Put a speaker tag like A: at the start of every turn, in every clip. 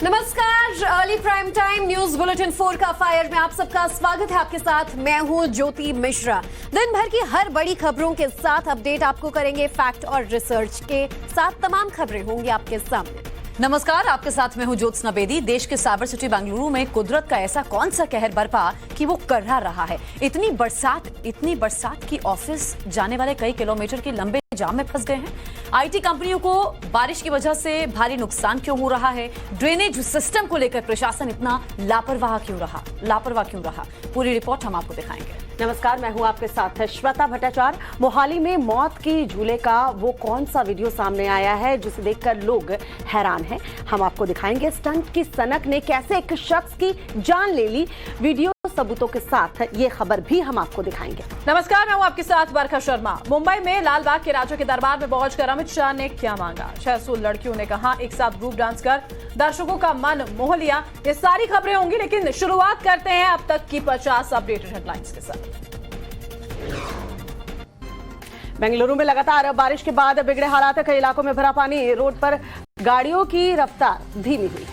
A: नमस्कार, early prime time news bulletin 4 का fire में आप सबका स्वागत है। आपके साथ मैं हूं ज्योति मिश्रा। दिन भर की हर बड़ी खबरों के साथ अपडेट आपको करेंगे। फैक्ट और रिसर्च के साथ तमाम खबरें होंगी आपके सामने।
B: नमस्कार, आपके साथ मैं हूं ज्योत्सना बेदी। देश के साइबर सिटी बेंगलुरु में कुदरत का ऐसा कौन सा कहर बरपा कि वो कर्रा रहा है। इतनी बरसात की ऑफिस जाने वाले कई किलोमीटर के लंबे जाम में फंस गए हैं। आईटी कंपनियों को बारिश की वजह से भारी नुकसान क्यों हो रहा है? ड्रेनेज सिस्टम को लेकर प्रशासन इतना लापरवाह क्यों रहा? पूरी रिपोर्ट हम आपको दिखाएंगे।
C: नमस्कार, मैं हूं आपके साथ श्वेता भट्टाचार्य। मोहाली में मौत की झूले का वो कौन सा वीडियो सामने आया है जिसे देखकर लोग हैरान हैं? हम आपको दिखाएंगे स्टंट की सनक ने कैसे एक शख्स की जान ले ली। वीडियो सबूतों के साथ ये खबर भी हम आपको दिखाएंगे।
D: नमस्कार, मैं हूं आपके साथ वर्षा शर्मा। मुंबई में लालबाग के राजा के दरबार में पहुंचकर अमित शाह ने क्या मांगा? 600 लड़कियों ने कहा एक साथ ग्रुप डांस कर दर्शकों का मन मोह लिया। ये सारी खबरें होंगी, लेकिन शुरुआत करते हैं अब तक की 50 अपडेटेड हेडलाइंस के साथ।
C: बेंगलुरु में लगातार बारिश के बाद बिगड़े हालात, कई इलाकों में भरा पानी, रोड पर गाड़ियों की रफ्तार धीमी हुई।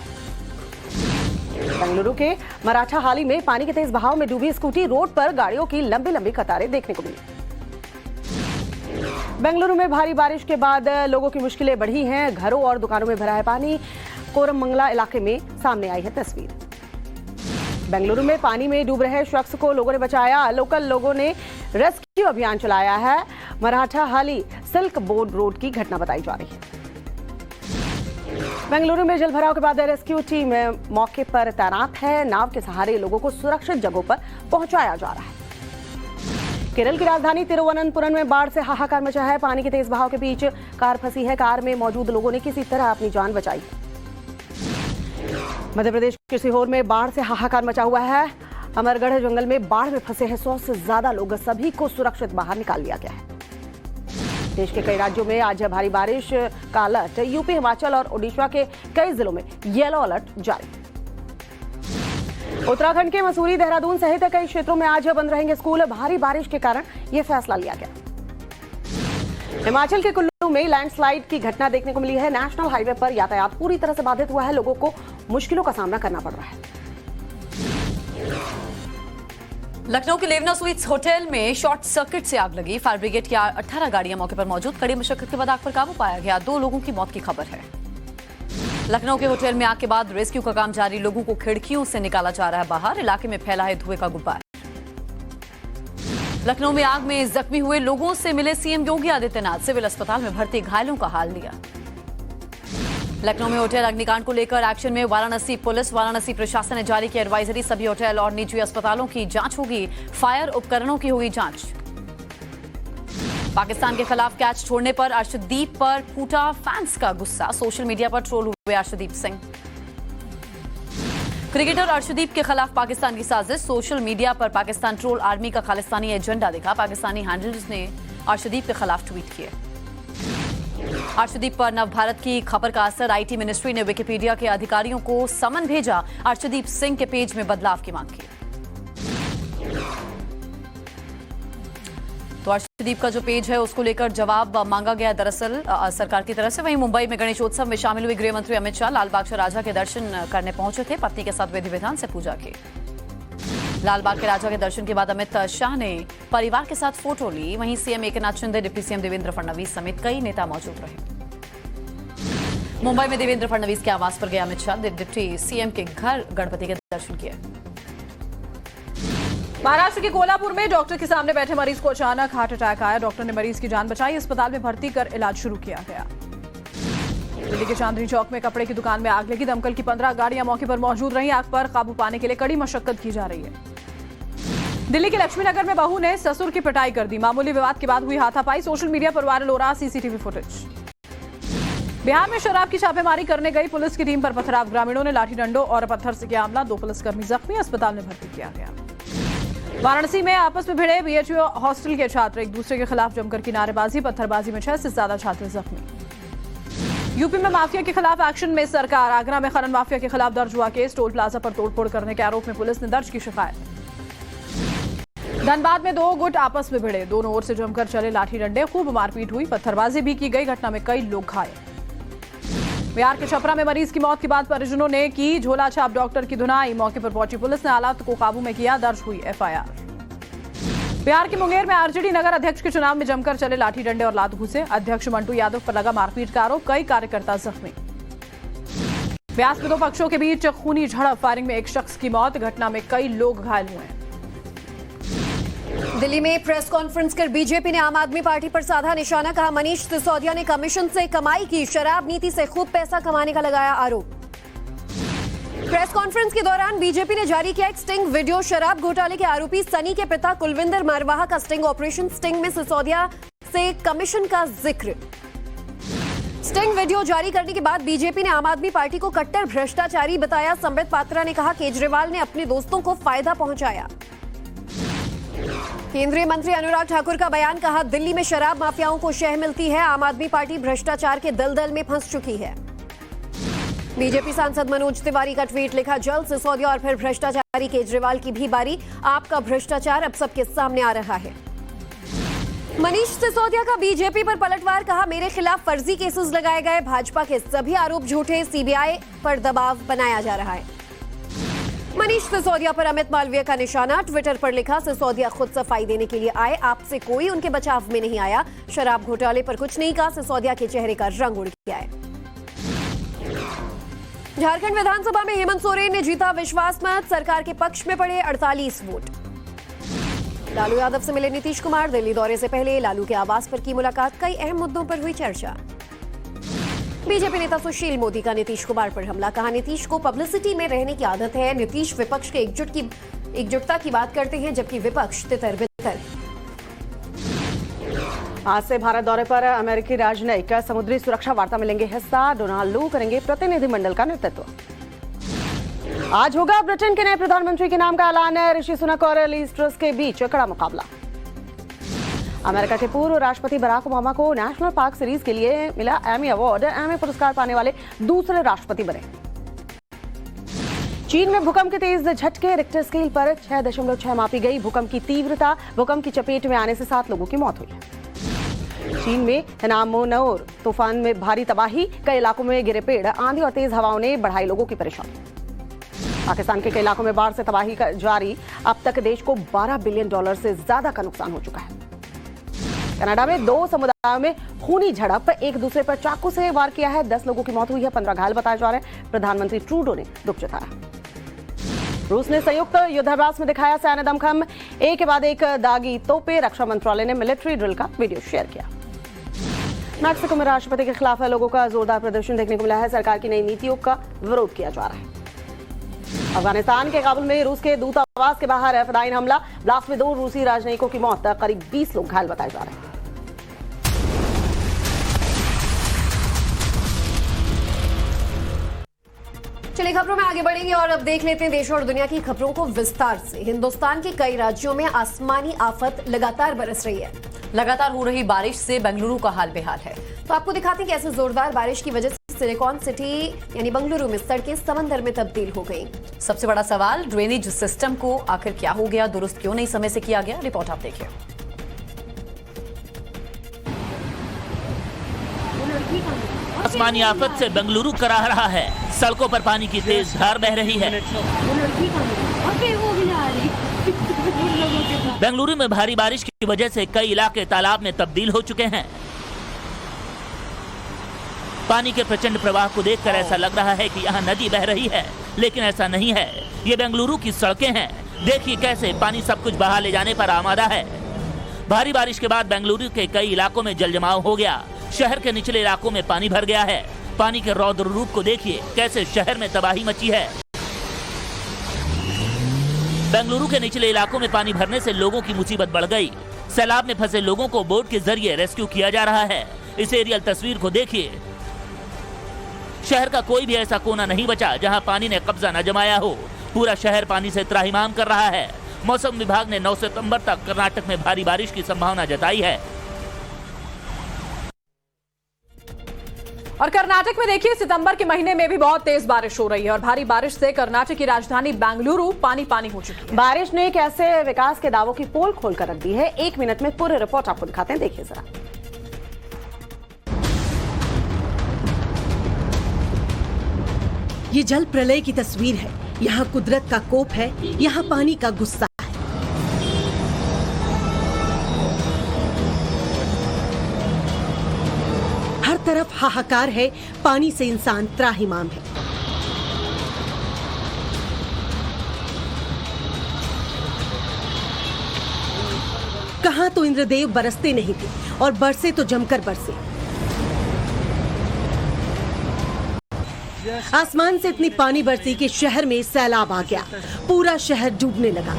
C: बेंगलुरु के मराठा हाली में पानी के तेज बहाव में डूबी स्कूटी, रोड पर गाड़ियों की लंबी लंबी कतारें देखने को मिली। बेंगलुरु में भारी बारिश के बाद लोगों की मुश्किलें बढ़ी हैं। घरों और दुकानों में भरा है पानी। कोरमंगला इलाके में सामने आई है तस्वीर। बेंगलुरु में पानी में डूब रहे शख्स को लोगों ने बचाया। लोकल लोगों ने रेस्क्यू अभियान चलाया है। मराठा हाली सिल्क बोर्ड रोड की घटना बताई जा रही है। बेंगलुरु में जलभराव के बाद रेस्क्यू टीम मौके पर तैनात है। नाव के सहारे लोगों को सुरक्षित जगहों पर पहुंचाया जा रहा है। केरल की राजधानी तिरुवनंतपुरम में बाढ़ से हाहाकार मचा है। पानी के तेज बहाव के बीच कार फंसी है। कार में मौजूद लोगों ने किसी तरह अपनी जान बचाई। मध्य प्रदेश के सीहोर में बाढ़ से हाहाकार मचा हुआ है। अमरगढ़ जंगल में बाढ़ में फंसे हैं 100 से ज्यादा लोग। सभी को सुरक्षित बाहर निकाल लिया गया है। देश के कई राज्यों में आज भारी बारिश का अलर्ट। यूपी, हिमाचल और ओडिशा के कई जिलों में येलो अलर्ट जारी। उत्तराखंड के मसूरी, देहरादून सहित कई क्षेत्रों में आज बंद रहेंगे स्कूल। भारी बारिश के कारण यह फैसला लिया गया। हिमाचल के कुल्लू में लैंडस्लाइड की घटना देखने को मिली है। नेशनल हाईवे पर यातायात पूरी तरह से बाधित हुआ है। लोगों को मुश्किलों का सामना करना पड़ रहा है।
B: लखनऊ के लेवना स्वीट्स होटल में शॉर्ट सर्किट से आग लगी। फायर ब्रिगेड की 18 गाड़ियां मौके पर मौजूद। कड़ी मशक्कत के बाद आग पर काबू पाया गया। 2 लोगों की मौत की खबर है। लखनऊ के होटल में आग के बाद रेस्क्यू का काम जारी। लोगों को खिड़कियों से निकाला जा रहा है बाहर। इलाके में फैला है धुएं का गुब्बार। लखनऊ में आग में जख्मी हुए लोगों से मिले सीएम योगी आदित्यनाथ। सिविल अस्पताल में भर्ती घायलों का हाल लिया। लखनऊ में होटल अग्निकांड को लेकर एक्शन में वाराणसी पुलिस। वाराणसी प्रशासन ने जारी की एडवाइजरी। सभी होटल और निजी अस्पतालों की जांच होगी। फायर उपकरणों की होगी जांच। पाकिस्तान के खिलाफ कैच छोड़ने पर अर्शदीप पर फूटा फैंस का गुस्सा। सोशल मीडिया पर ट्रोल हुए अर्शदीप सिंह। क्रिकेटर अर्शदीप के खिलाफ पाकिस्तान की साजिश। सोशल मीडिया पर पाकिस्तान ट्रोल आर्मी का खालिस्तानी एजेंडा दिखा। पाकिस्तानी हैंडल्स ने अर्शदीप के खिलाफ ट्वीट किए। अर्शदीप पर नवभारत की खबर का असर। आईटी मिनिस्ट्री ने विकिपीडिया के अधिकारियों को समन भेजा। अर्शदीप सिंह के पेज में बदलाव की मांग की। तो अर्शदीप का जो पेज है उसको लेकर जवाब मांगा गया दरअसल सरकार की तरफ से। वहीं मुंबई में गणेशोत्सव में शामिल हुए गृह मंत्री अमित शाह लालबाग से राजा के दर्शन करने पहुंचे थे। पत्नी के साथ विधि विधान से पूजा की। लालबाग के राजा के दर्शन के बाद अमित शाह ने परिवार के साथ फोटो ली। वहीं CM Eknath Shinde, deputy CM Devendra Fadnavis समेत कई नेता मौजूद रहे। मुंबई में देवेंद्र फडणवीस के आवास पर गए अमित शाह। डिप्टी सीएम के घर गणपति के दर्शन किए।
D: महाराष्ट्र के कोल्हापुर में डॉक्टर के सामने बैठे मरीज को अचानक हार्ट अटैक आया। डॉक्टर ने मरीज की जान बचाई। अस्पताल में भर्ती कर इलाज शुरू किया गया। दिल्ली के चांदनी चौक में कपड़े की दुकान में आग लगी। दमकल की 15 गाड़ियां मौके पर मौजूद रही। आग पर काबू पाने के लिए कड़ी मशक्कत की जा रही है। दिल्ली के लक्ष्मीनगर में बहू ने ससुर की पिटाई कर दी। मामूली विवाद के बाद हुई हाथापाई। सोशल मीडिया पर वायरल हो रहा सीसीटीवी फुटेज। बिहार में शराब की छापेमारी करने गई पुलिस की टीम पर पथराव। ग्रामीणों ने लाठी डंडों और पत्थर से किया हमला। 2 पुलिसकर्मी जख्मी, अस्पताल में भर्ती किया गया। वाराणसी में आपस में भिड़े बीएचयू हॉस्टल के छात्र। एक दूसरे के खिलाफ जमकर की नारेबाजी, पत्थरबाजी में 6 से ज्यादा छात्र जख्मी। यूपी में माफिया के खिलाफ एक्शन में सरकार। आगरा में खनन माफिया के खिलाफ दर्ज हुआ केस। टोल प्लाजा पर तोड़फोड़ करने के आरोप में पुलिस ने दर्ज की शिकायत। धनबाद में 2 गुट आपस में भिड़े। दोनों ओर से जमकर चले लाठी डंडे। खूब मारपीट हुई, पत्थरबाजी भी की गई। घटना में कई लोग घायल। बिहार के छपरा में मरीज की मौत के बाद परिजनों ने की झोला छाप डॉक्टर की धुनाई। मौके पर पहुंची पुलिस ने हालात को काबू में किया, दर्ज हुई एफआईआर। बिहार के मुंगेर में आरजेडी नगर अध्यक्ष के चुनाव में जमकर चले लाठी डंडे और लात घूसे। अध्यक्ष मंटू यादव पर लगा मारपीट का आरोप, कई कार्यकर्ता जख्मी। ब्यास में दो पक्षों के बीच खूनी झड़प, फायरिंग में एक शख्स की मौत, घटना में कई लोग घायल हुए।
A: दिल्ली में प्रेस कॉन्फ्रेंस कर बीजेपी ने आम आदमी पार्टी पर साधा निशाना। कहा मनीष सिसोदिया ने कमीशन से कमाई की, शराब नीति से खूब पैसा कमाने का लगाया आरोप। प्रेस कॉन्फ्रेंस के दौरान बीजेपी ने जारी किया एक स्टिंग वीडियो। शराब घोटाले के आरोपी सनी के पिता कुलविंदर मारवाहा का स्टिंग ऑपरेशन। स्टिंग में सिसोदिया से कमीशन का जिक्र। स्टिंग वीडियो जारी करने के बाद बीजेपी ने आम आदमी पार्टी को कट्टर भ्रष्टाचारी बताया। संबित पात्रा ने कहा केजरीवाल ने अपने दोस्तों को फायदा पहुंचाया। केंद्रीय मंत्री अनुराग ठाकुर का बयान। कहा दिल्ली में शराब माफियाओं को शह मिलती है, आम आदमी पार्टी भ्रष्टाचार के दलदल में फंस चुकी है। बीजेपी सांसद मनोज तिवारी का ट्वीट लिखा, जल्द सिसोदिया और फिर भ्रष्टाचारी केजरीवाल की भी बारी। आपका भ्रष्टाचार अब सबके सामने आ रहा है। मनीष सिसोदिया का बीजेपी पर पलटवार। कहा मेरे खिलाफ फर्जी केसेस लगाए गए, भाजपा के सभी आरोप झूठे, सीबीआई पर दबाव बनाया जा रहा है। मनीष सिसोदिया पर अमित मालवीय का निशाना। ट्विटर पर लिखा, सिसोदिया खुद सफाई देने के लिए आए, आपसे कोई उनके बचाव में नहीं आया। शराब घोटाले पर कुछ नहीं कहा, सिसोदिया के चेहरे का रंग उड़ गया है। झारखंड विधानसभा में हेमंत सोरेन ने जीता विश्वास मत, सरकार के पक्ष में पड़े 48 वोट। लालू यादव से मिले नीतीश कुमार। दिल्ली दौरे से पहले लालू के आवास पर की मुलाकात, कई अहम मुद्दों पर हुई चर्चा। बीजेपी नेता सुशील मोदी का नीतीश कुमार पर हमला। कहा नीतीश को पब्लिसिटी में रहने की आदत है। नीतीश विपक्ष के एकजुटता की बात करते हैं, जबकि विपक्ष तितर बितर।
C: आज से भारत दौरे पर अमेरिकी राजनयिक समुद्री सुरक्षा वार्ता में लेंगे हिस्सा। डोनाल्ड लू करेंगे प्रतिनिधिमंडल का नेतृत्व। आज होगा ब्रिटेन के नए प्रधानमंत्री के नाम का ऐलान। ऋषि सुनक और लीज ट्रस के बीच कड़ा मुकाबला। अमेरिका के पूर्व राष्ट्रपति बराक ओबामा को नेशनल पार्क सीरीज के लिए मिला एमी अवार्ड। एमी पुरस्कार पाने वाले दूसरे राष्ट्रपति बने। चीन में भूकंप के तेज झटके, रिक्टर स्केल पर 6.6 मापी गई भूकंप की तीव्रता। भूकंप की चपेट में आने से 7 लोगों की मौत हुई। चीन में हेनामोनोर तूफान में भारी तबाही, कई इलाकों में गिरे पेड़, आंधी और तेज हवाओं ने बढ़ाई लोगों की परेशानी। पाकिस्तान के कई इलाकों में बाढ़ से तबाही जारी। अब तक देश को $12 बिलियन से ज्यादा का नुकसान हो चुका है। कनाडा में 2 समुदायों में खूनी झड़प, एक दूसरे पर चाकू से वार किया है। 10 लोगों की मौत हुई है, 15 घायल बताए जा रहे हैं। प्रधानमंत्री ट्रूडो ने दुख जताया। रूस ने संयुक्त युद्धाभ्यास में दिखाया सैन्य दमखम, एक के बाद एक दागी तोपे। रक्षा मंत्रालय ने मिलिट्री ड्रिल का वीडियो शेयर किया। मैक्सिको में राष्ट्रपति के खिलाफ लोगों का जोरदार प्रदर्शन देखने को मिला है। सरकार की नई नीतियों का विरोध किया जा रहा है। अफगानिस्तान के काबुल में रूस के दूतावास के बाहर फिदायिन हमला, ब्लास्ट में 2 रूसी राजनयिकों की मौत, करीब 20 लोग घायल बताए जा रहे हैं।
A: चलिए खबरों में आगे बढ़ेंगे और अब देख लेते हैं देश और दुनिया की खबरों को विस्तार से। हिंदुस्तान के कई राज्यों में आसमानी आफत लगातार बरस रही है।
B: लगातार हो रही बारिश से बेंगलुरु का हाल बेहाल है।
A: तो आपको दिखाते हैं कैसे जोरदार बारिश की वजह से सिलिकॉन सिटी यानी बेंगलुरु में सड़कें समंदर में तब्दील हो गई।
B: सबसे बड़ा सवाल, ड्रेनेज सिस्टम को आखिर क्या हो गया, दुरुस्त क्यों नहीं समय से किया गया? रिपोर्ट आप देखिए।
E: आसमानी आफत से बेंगलुरु कराह रहा है। सड़कों पर पानी की तेज धार बह रही है। बेंगलुरु में भारी बारिश की वजह से कई इलाके तालाब में तब्दील हो चुके हैं। पानी के प्रचंड प्रवाह को देखकर ऐसा लग रहा है कि यहाँ नदी बह रही है, लेकिन ऐसा नहीं है। ये बेंगलुरु की सड़कें हैं। देखिए कैसे पानी सब कुछ बहा ले जाने पर आमादा है। भारी बारिश के बाद बेंगलुरु के कई इलाकों में जलजमाव हो गया। शहर के निचले इलाकों में पानी भर गया है। पानी के रौद्र रूप को देखिए, कैसे शहर में तबाही मची है। बेंगलुरु के निचले इलाकों में पानी भरने से लोगों की मुसीबत बढ़ गई। सैलाब में फंसे लोगों को बोट के जरिए रेस्क्यू किया जा रहा है। इस एरियल तस्वीर को देखिए। शहर का कोई भी ऐसा कोना नहीं बचा जहां पानी ने कब्जा न जमाया हो। पूरा शहर पानी से त्राहिमाम कर रहा है। मौसम विभाग ने 9 सितंबर तक कर्नाटक में भारी बारिश की संभावना जताई है।
D: और कर्नाटक में देखिए, सितंबर के महीने में भी बहुत तेज बारिश हो रही है और भारी बारिश से कर्नाटक की राजधानी बेंगलुरु पानी पानी हो चुकी है।
C: बारिश ने कैसे विकास के दावों की पोल खोल कर रख दी है। 1 मिनट में पूरी रिपोर्ट आपको दिखाते हैं, देखिए जरा। ये जल प्रलय की तस्वीर है। यहाँ कुदरत का कोप है, यहाँ पानी का गुस्सा है। हर तरफ हाहाकार है, पानी से इंसान त्राहिमाम है। कहां तो इंद्रदेव बरसते नहीं थे और बरसे तो जमकर बरसे। आसमान से इतनी पानी बरसी कि शहर में सैलाब आ गया। पूरा शहर डूबने लगा।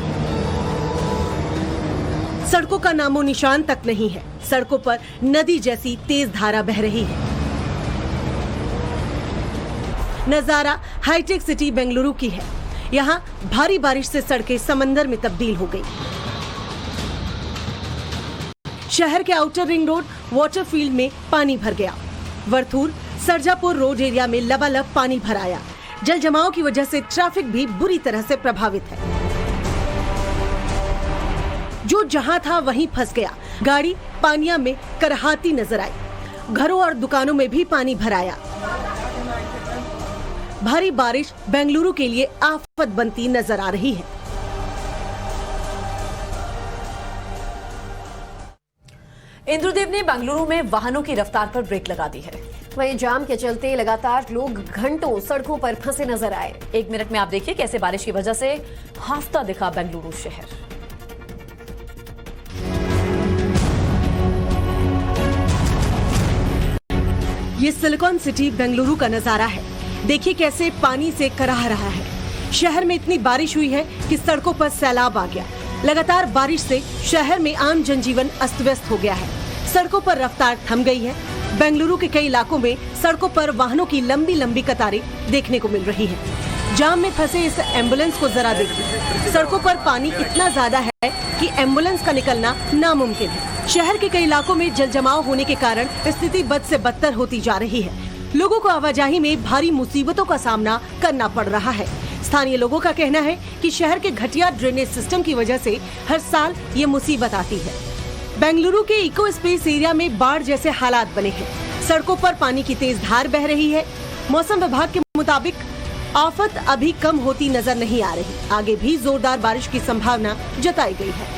C: सड़कों का नामो निशान तक नहीं है। सड़कों पर नदी जैसी तेज धारा बह रही है। नजारा हाईटेक सिटी बेंगलुरु की है। यहाँ भारी बारिश से सड़कें समंदर में तब्दील हो गई। शहर के आउटर रिंग रोड वाटरफील्ड में पानी भर गया। वरथूर सरजापुर रोड एरिया में लबालब पानी भर आया। जल जमाव की वजह से ट्रैफिक भी बुरी तरह से प्रभावित है। जो जहां था वहीं फंस गया। गाड़ी पानिया में करहाती नजर आई। घरों और दुकानों में भी पानी भर आया। भारी बारिश बेंगलुरु के लिए आफत बनती नजर आ रही है।
B: इंद्रदेव ने बेंगलुरु में वाहनों की रफ्तार पर ब्रेक लगा दी है।
A: वहीं जाम के चलते लगातार लोग घंटों सड़कों पर फंसे नजर आए।
B: 1 मिनट में आप देखिए कैसे बारिश की वजह से हाफता दिखा बेंगलुरु शहर।
C: ये सिलिकॉन सिटी बेंगलुरु का नजारा है। देखिए कैसे पानी से कराह रहा है। शहर में इतनी बारिश हुई है कि सड़कों पर सैलाब आ गया। लगातार बारिश से शहर में आम जनजीवन अस्त व्यस्त हो गया है। सड़कों पर रफ्तार थम गई है। बेंगलुरु के कई इलाकों में सड़कों पर वाहनों की लंबी लंबी कतारें देखने को मिल रही है। जाम में फंसे इस एम्बुलेंस को जरा देखिए। सड़कों पर पानी इतना ज्यादा है कि एम्बुलेंस का निकलना नामुमकिन है। शहर के कई इलाकों में जल जमाव होने के कारण स्थिति बद से बदतर होती जा रही है। लोगों को आवाजाही में भारी मुसीबतों का सामना करना पड़ रहा है। स्थानीय लोगों का कहना है कि शहर के घटिया ड्रेनेज सिस्टम की वजह से हर साल ये मुसीबत आती है। बेंगलुरु के इको स्पेस एरिया में बाढ़ जैसे हालात बने हैं। सड़कों पर पानी की तेज धार बह रही है। मौसम विभाग के मुताबिक आफत अभी कम होती नजर नहीं आ रही। आगे भी जोरदार बारिश की संभावना जताई गई है।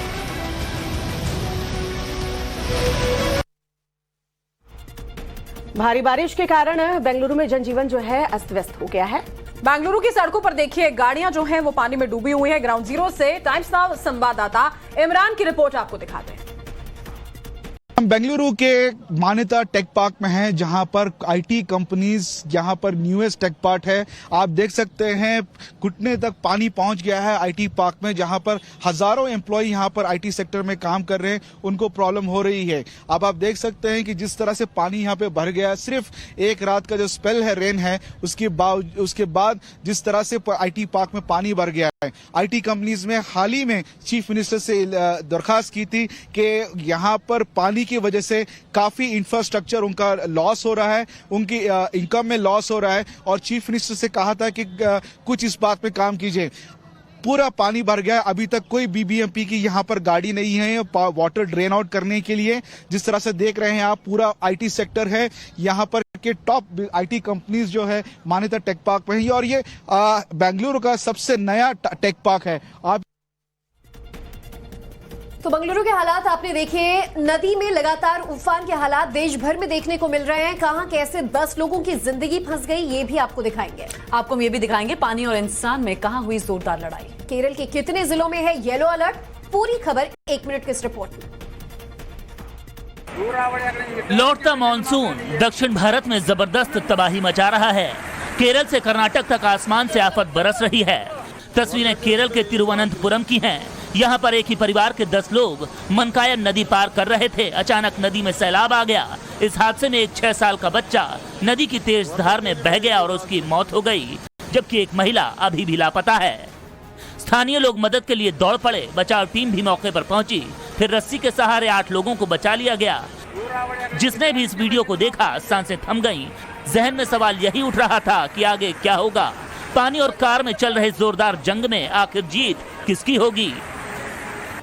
C: भारी बारिश के कारण बेंगलुरु में जनजीवन जो है अस्त व्यस्त हो गया है।
D: बेंगलुरु की सड़कों पर देखिए गाड़ियां जो हैं वो पानी में डूबी हुई है। ग्राउंड जीरो से टाइम्स नाउ संवाददाता इमरान की रिपोर्ट आपको दिखाते हैं।
F: हम बेंगलुरु के मान्यता टेक पार्क में हैं, जहां पर आईटी कंपनीज, यहां पर न्यूएस्ट टेक पार्क है। आप देख सकते हैं घुटने तक पानी पहुंच गया है आईटी पार्क में, जहां पर हजारों एम्प्लॉय यहां पर आईटी सेक्टर में काम कर रहे हैं, उनको प्रॉब्लम हो रही है। अब आप देख सकते हैं कि जिस तरह से पानी यहां पे भर गया है, सिर्फ एक रात का जो स्पेल है, रेन है, उसके बाद जिस तरह से आईटी पार्क में पानी भर गया है। आईटी कंपनीज में हाल ही में चीफ मिनिस्टर से दरखास्त की थी कि यहां पर पानी की वजह से काफी इंफ्रास्ट्रक्चर उनका लॉस हो रहा है, उनकी इनकम में लॉस हो रहा है, और चीफ मिनिस्टर से कहा था कि कुछ इस बात पे काम कीजिए। पूरा पानी भर गया। अभी तक कोई बीबीएमपी की यहाँ पर गाड़ी नहीं है वाटर ड्रेन आउट करने के लिए। जिस तरह से देख रहे हैं आप, पूरा आईटी सेक्टर है यहाँ पर के टॉप आईटी कंपनीज जो है मान्यता टेक पार्क में है, और ये बेंगलुरु का सबसे नया टेक पार्क है। आप
A: तो बेंगलुरु के हालात आपने देखे। नदी में लगातार उफान के हालात देश भर में देखने को मिल रहे हैं। कहां कैसे 10 लोगों की जिंदगी फंस गई, ये भी आपको दिखाएंगे।
B: आपको हम ये भी दिखाएंगे पानी और इंसान में कहां हुई जोरदार लड़ाई।
A: केरल के कितने जिलों में है येलो अलर्ट, पूरी खबर 1 मिनट की इस रिपोर्ट में।
E: लौटता मानसून दक्षिण भारत में जबरदस्त तबाही मचा रहा है। केरल से कर्नाटक तक आसमान से आफत बरस रही है। तस्वीरें केरल के तिरुवनंतपुरम की हैं। यहाँ पर एक ही परिवार के 10 लोग मनकायन नदी पार कर रहे थे। अचानक नदी में सैलाब आ गया। इस हादसे में एक 6 साल का बच्चा नदी की तेज धार में बह गया और उसकी मौत हो गई, जबकि एक महिला अभी भी लापता है। स्थानीय लोग मदद के लिए दौड़ पड़े। बचाव टीम भी मौके पर पहुंची। फिर रस्सी के सहारे 8 लोगों को बचा लिया गया। जिसने भी इस वीडियो को देखा, सांसें थम गईं। जहन में सवाल यही उठ रहा था कि आगे क्या होगा। पानी और कार में चल रहे जोरदार जंग में आखिर जीत किसकी होगी।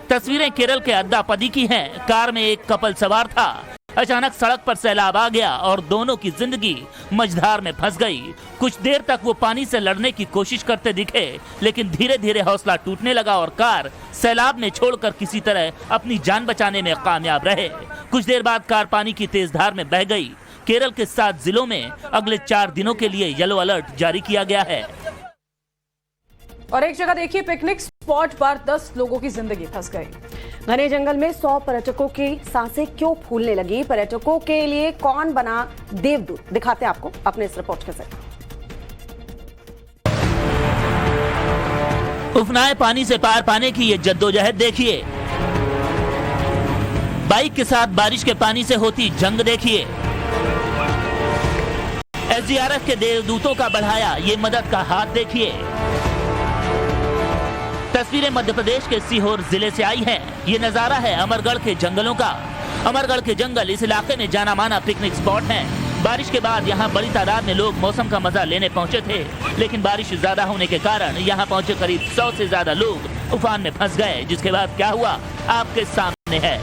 E: तस्वीरें केरल के अद्दापदी की हैं। कार में एक कपल सवार था। अचानक सड़क पर सैलाब आ गया और दोनों की जिंदगी मझधार में फंस गई। कुछ देर तक वो पानी से लड़ने की कोशिश करते दिखे, लेकिन धीरे धीरे हौसला टूटने लगा और कार सैलाब में छोड़कर किसी तरह अपनी जान बचाने में कामयाब रहे। कुछ देर बाद कार पानी की तेज धार में बह गई। केरल के 7 जिलों में अगले 4 दिनों के लिए येलो अलर्ट जारी किया गया है।
D: और एक जगह देखिए, पिकनिक स्पॉट पर 10 लोगों की जिंदगी फंस गई।
C: घने जंगल में 100 पर्यटकों की सांसें क्यों फूलने लगी, पर्यटकों के लिए कौन बना देवदूत, दिखाते हैं आपको अपने इस रिपोर्ट के जरिए।
E: उफनाए पानी से पार पाने की ये जद्दोजहद देखिए, बाइक के साथ बारिश के पानी से होती जंग देखिए, एसडीआरएफ के देवदूतों का बढ़ाया ये मदद का हाथ देखिए। तस्वीरें मध्य प्रदेश के सीहोर जिले से आई हैं। ये नजारा है अमरगढ़ के जंगलों का। अमरगढ़ के जंगल इस इलाके में जाना माना पिकनिक स्पॉट हैं। बारिश के बाद यहाँ बड़ी तादाद में लोग मौसम का मजा लेने पहुंचे थे, लेकिन बारिश ज्यादा होने के कारण यहाँ पहुंचे करीब 100 से ज्यादा लोग उफान में फंस गए। जिसके बाद क्या हुआ आपके सामने है।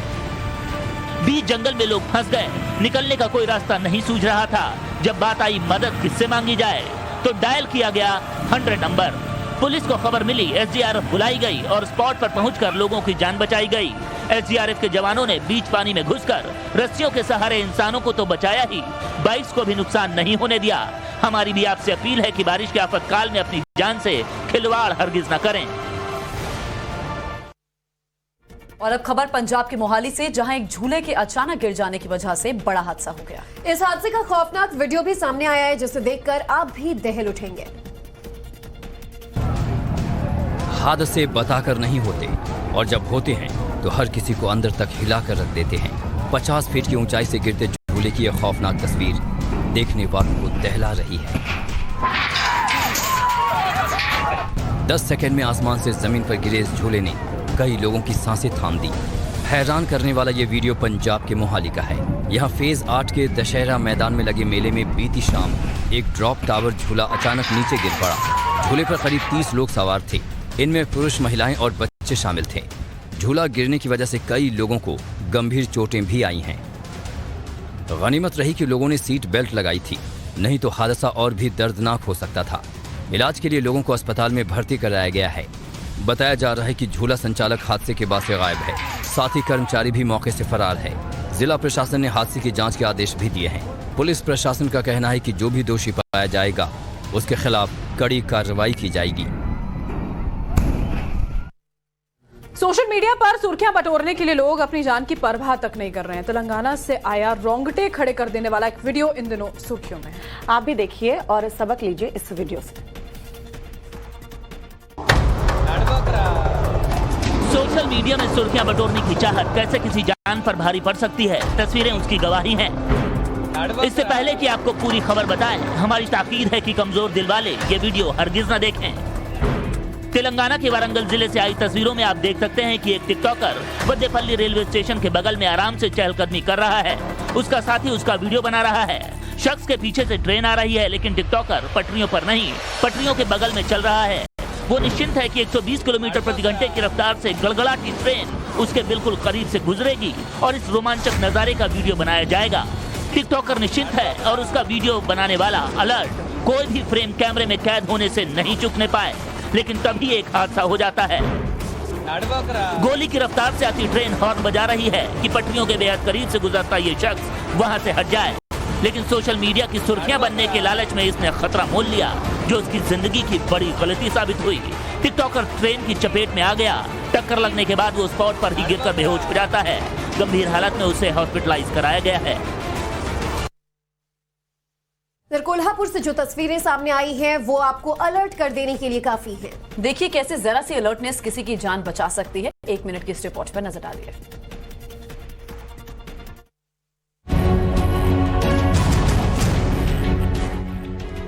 E: बीच जंगल में लोग फंस गए, निकलने का कोई रास्ता नहीं सूझ रहा था। जब बात आई मदद किससे मांगी जाए तो डायल किया गया 100 नंबर। पुलिस को खबर मिली, एसडीआरएफ बुलाई गई और स्पॉट पर पहुंचकर लोगों की जान बचाई गई। एसडीआरएफ के जवानों ने बीच पानी में घुसकर रस्सियों के सहारे इंसानों को तो बचाया ही, बाइक्स को भी नुकसान नहीं होने दिया। हमारी भी आपसे अपील है कि बारिश के आफतकाल में अपनी जान से खिलवाड़ हरगिज न करें।
B: और अब खबर पंजाब के मोहाली से, जहां एक झूले के अचानक गिर जाने की वजह से बड़ा हादसा हो गया।
A: इस हादसे का खौफनाक वीडियो भी सामने आया है, जिसे देखकर आप भी दहल उठेंगे।
G: हादसे बताकर नहीं होते, और जब होते हैं तो हर किसी को अंदर तक हिलाकर रख देते हैं। 50 फीट की ऊंचाई से गिरते झूले की यह खौफनाक तस्वीर देखने वालों को दहला रही है। 10 सेकंड में आसमान से जमीन पर गिरे इस झूले ने कई लोगों की सांसें थाम दी। हैरान करने वाला ये वीडियो पंजाब के मोहाली का है। यहाँ फेज 8 के दशहरा मैदान में लगे मेले में बीती शाम एक ड्रॉप टावर झूला अचानक नीचे गिर पड़ा। झूले पर करीब 30 लोग सवार थे, इनमें पुरुष, महिलाएं और बच्चे शामिल थे। झूला गिरने की वजह से कई लोगों को गंभीर चोटें भी आई हैं। गनीमत रही कि लोगों ने सीट बेल्ट लगाई थी, नहीं तो हादसा और भी दर्दनाक हो सकता था। इलाज के लिए लोगों को अस्पताल में भर्ती कराया गया है। बताया जा रहा है कि झूला संचालक हादसे के बाद से गायब है, साथ ही कर्मचारी भी मौके से फरार है। जिला प्रशासन ने हादसे की जांच के आदेश भी दिए हैं। पुलिस प्रशासन का कहना है कि जो भी दोषी पाया जाएगा उसके खिलाफ कड़ी कार्रवाई की जाएगी।
D: सोशल मीडिया पर सुर्खियां बटोरने के लिए लोग अपनी जान की परवाह तक नहीं कर रहे हैं। तेलंगाना से आया रोंगटे खड़े कर देने वाला एक वीडियो इन दिनों सुर्खियों में है।
C: आप भी देखिए और सबक लीजिए इस वीडियो से।
E: सोशल मीडिया में सुर्खियां बटोरने की चाहत कैसे किसी जान पर भारी पड़ सकती है, तस्वीरें उसकी गवाही हैं। इससे पहले कि आपको पूरी खबर बताएं, हमारी ताकीद है कि कमजोर दिल वाले ये वीडियो हरगिज न देखें। तेलंगाना के वारंगल जिले से आई तस्वीरों में आप देख सकते हैं कि एक टिकटॉकर बद्देपल्ली रेलवे स्टेशन के बगल में आराम से चहलकदमी कर रहा है। उसका साथी उसका वीडियो बना रहा है। शख्स के पीछे से ट्रेन आ रही है, लेकिन टिकटॉकर पटरियों पर नहीं, पटरियों के बगल में चल रहा है। वो निश्चिंत है कि 120 किलोमीटर प्रति घंटे की रफ्तार से गड़गड़ाती ट्रेन उसके बिल्कुल करीब से गुजरेगी और इस रोमांचक नजारे का वीडियो बनाया जाएगा। टिकटॉकर निश्चिंत है और उसका वीडियो बनाने वाला अलर्ट, कोई भी फ्रेम कैमरे में कैद होने से नहीं चूकने पाए। लेकिन तभी एक हादसा हो जाता है। गोली की रफ्तार से आती ट्रेन हॉर्न बजा रही है कि पटरियों के बेहद करीब से गुजरता ये शख्स वहां से हट जाए, लेकिन सोशल मीडिया की सुर्खियां बनने के लालच में इसने खतरा मोल लिया, जो उसकी जिंदगी की बड़ी गलती साबित हुई। टिकटॉकर ट्रेन की चपेट में आ गया। टक्कर लगने के बाद वो स्पॉट पर ही गिरकर बेहोश हो जाता है। गंभीर हालत में उसे हॉस्पिटलाइज कराया गया है।
A: कोल्हापुर से जो तस्वीरें सामने आई हैं वो आपको अलर्ट कर देने के लिए काफी हैं।
B: देखिए कैसे जरा सी अलर्टनेस किसी की जान बचा सकती है। 1 मिनट की इस रिपोर्ट पर नजर डालिए।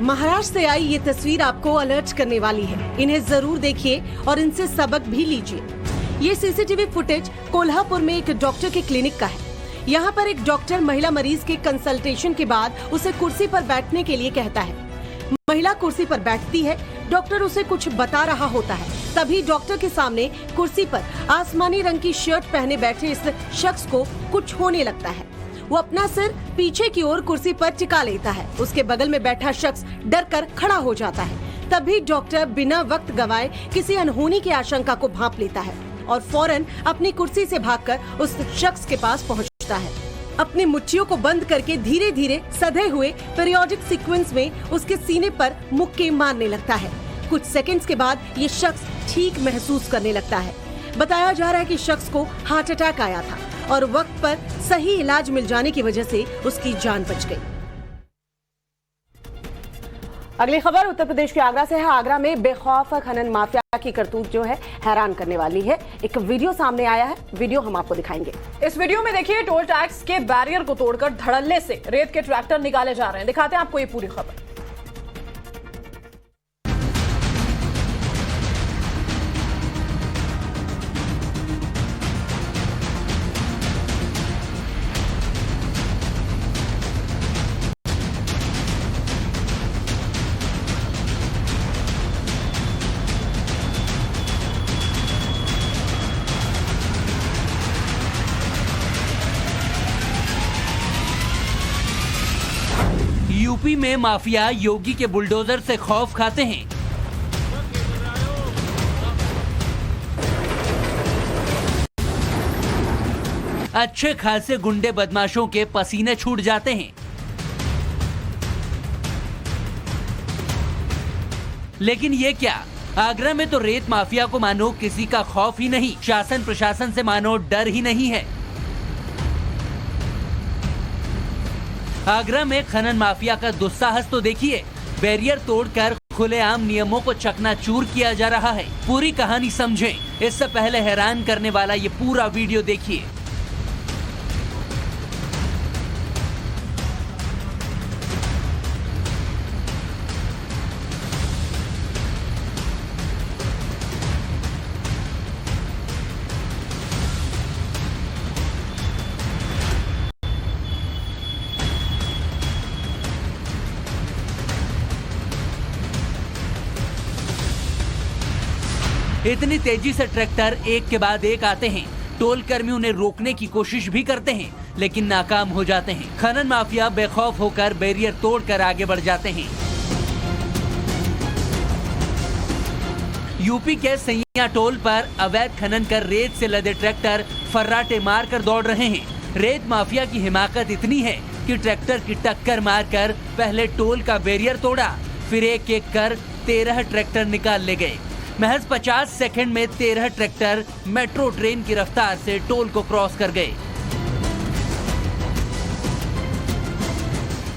C: महाराष्ट्र से आई ये तस्वीर आपको अलर्ट करने वाली है। इन्हें जरूर देखिए और इनसे सबक भी लीजिए। ये सीसीटीवी फुटेज कोल्हापुर में एक डॉक्टर के क्लिनिक का है। यहाँ पर एक डॉक्टर महिला मरीज के कंसल्टेशन के बाद उसे कुर्सी पर बैठने के लिए कहता है। महिला कुर्सी पर बैठती है। डॉक्टर उसे कुछ बता रहा होता है। तभी डॉक्टर के सामने कुर्सी पर आसमानी रंग की शर्ट पहने बैठे इस शख्स को कुछ होने लगता है। वो अपना सिर पीछे की ओर कुर्सी पर टिका लेता है। उसके बगल में बैठा शख्स डर कर खड़ा हो जाता है। तभी डॉक्टर बिना वक्त गवाए किसी अनहोनी की आशंका को भांप लेता है और फौरन अपनी कुर्सी से भागकर उस शख्स के पास पहुंचता है। अपनी मुट्ठियों को बंद करके धीरे धीरे सधे हुए पीरियोडिक सीक्वेंस में उसके सीने पर मुक्के मारने लगता है। कुछ सेकंड्स के बाद ये शख्स ठीक महसूस करने लगता है। बताया जा रहा है कि शख्स को हार्ट अटैक आया था और वक्त पर सही इलाज मिल जाने की वजह से उसकी जान बच गई। अगली खबर उत्तर प्रदेश के आगरा से है। आगरा में बेखौफ खनन माफिया की करतूत जो है हैरान करने वाली है। एक वीडियो सामने आया है, वीडियो हम आपको दिखाएंगे।
D: इस वीडियो में देखिए टोल टैक्स के बैरियर को तोड़कर धड़ल्ले से रेत के ट्रैक्टर निकाले जा रहे हैं। दिखाते हैं आपको ये पूरी खबर।
H: यूपी में माफिया योगी के बुलडोजर से खौफ खाते हैं। अच्छे खासे गुंडे बदमाशों के पसीने छूट जाते हैं। लेकिन ये क्या, आगरा में तो रेत माफिया को मानो किसी का खौफ ही नहीं, शासन प्रशासन से मानो डर ही नहीं है। आगरा में खनन माफिया का दुस्साहस तो देखिए, बैरियर तोड़कर खुलेआम नियमों को चकनाचूर किया जा रहा है। पूरी कहानी समझें, इससे पहले हैरान करने वाला ये पूरा वीडियो देखिए। इतनी तेजी से ट्रैक्टर एक के बाद एक आते हैं। टोल कर्मी उन्हें रोकने की कोशिश भी करते हैं, लेकिन नाकाम हो जाते हैं। खनन माफिया बेखौफ होकर बैरियर तोड़कर आगे बढ़ जाते हैं। यूपी के सैया टोल पर अवैध खनन कर रेत से लदे ट्रैक्टर फर्राटे मारकर दौड़ रहे हैं। रेत माफिया की हिमाकत इतनी है कि ट्रैक्टर की टक्कर मारकर पहले टोल का बैरियर तोड़ा, फिर एक एक कर 13 ट्रैक्टर निकाल ले गए। महज 50 सेकंड में 13 ट्रैक्टर मेट्रो ट्रेन की रफ्तार से टोल को क्रॉस कर गए।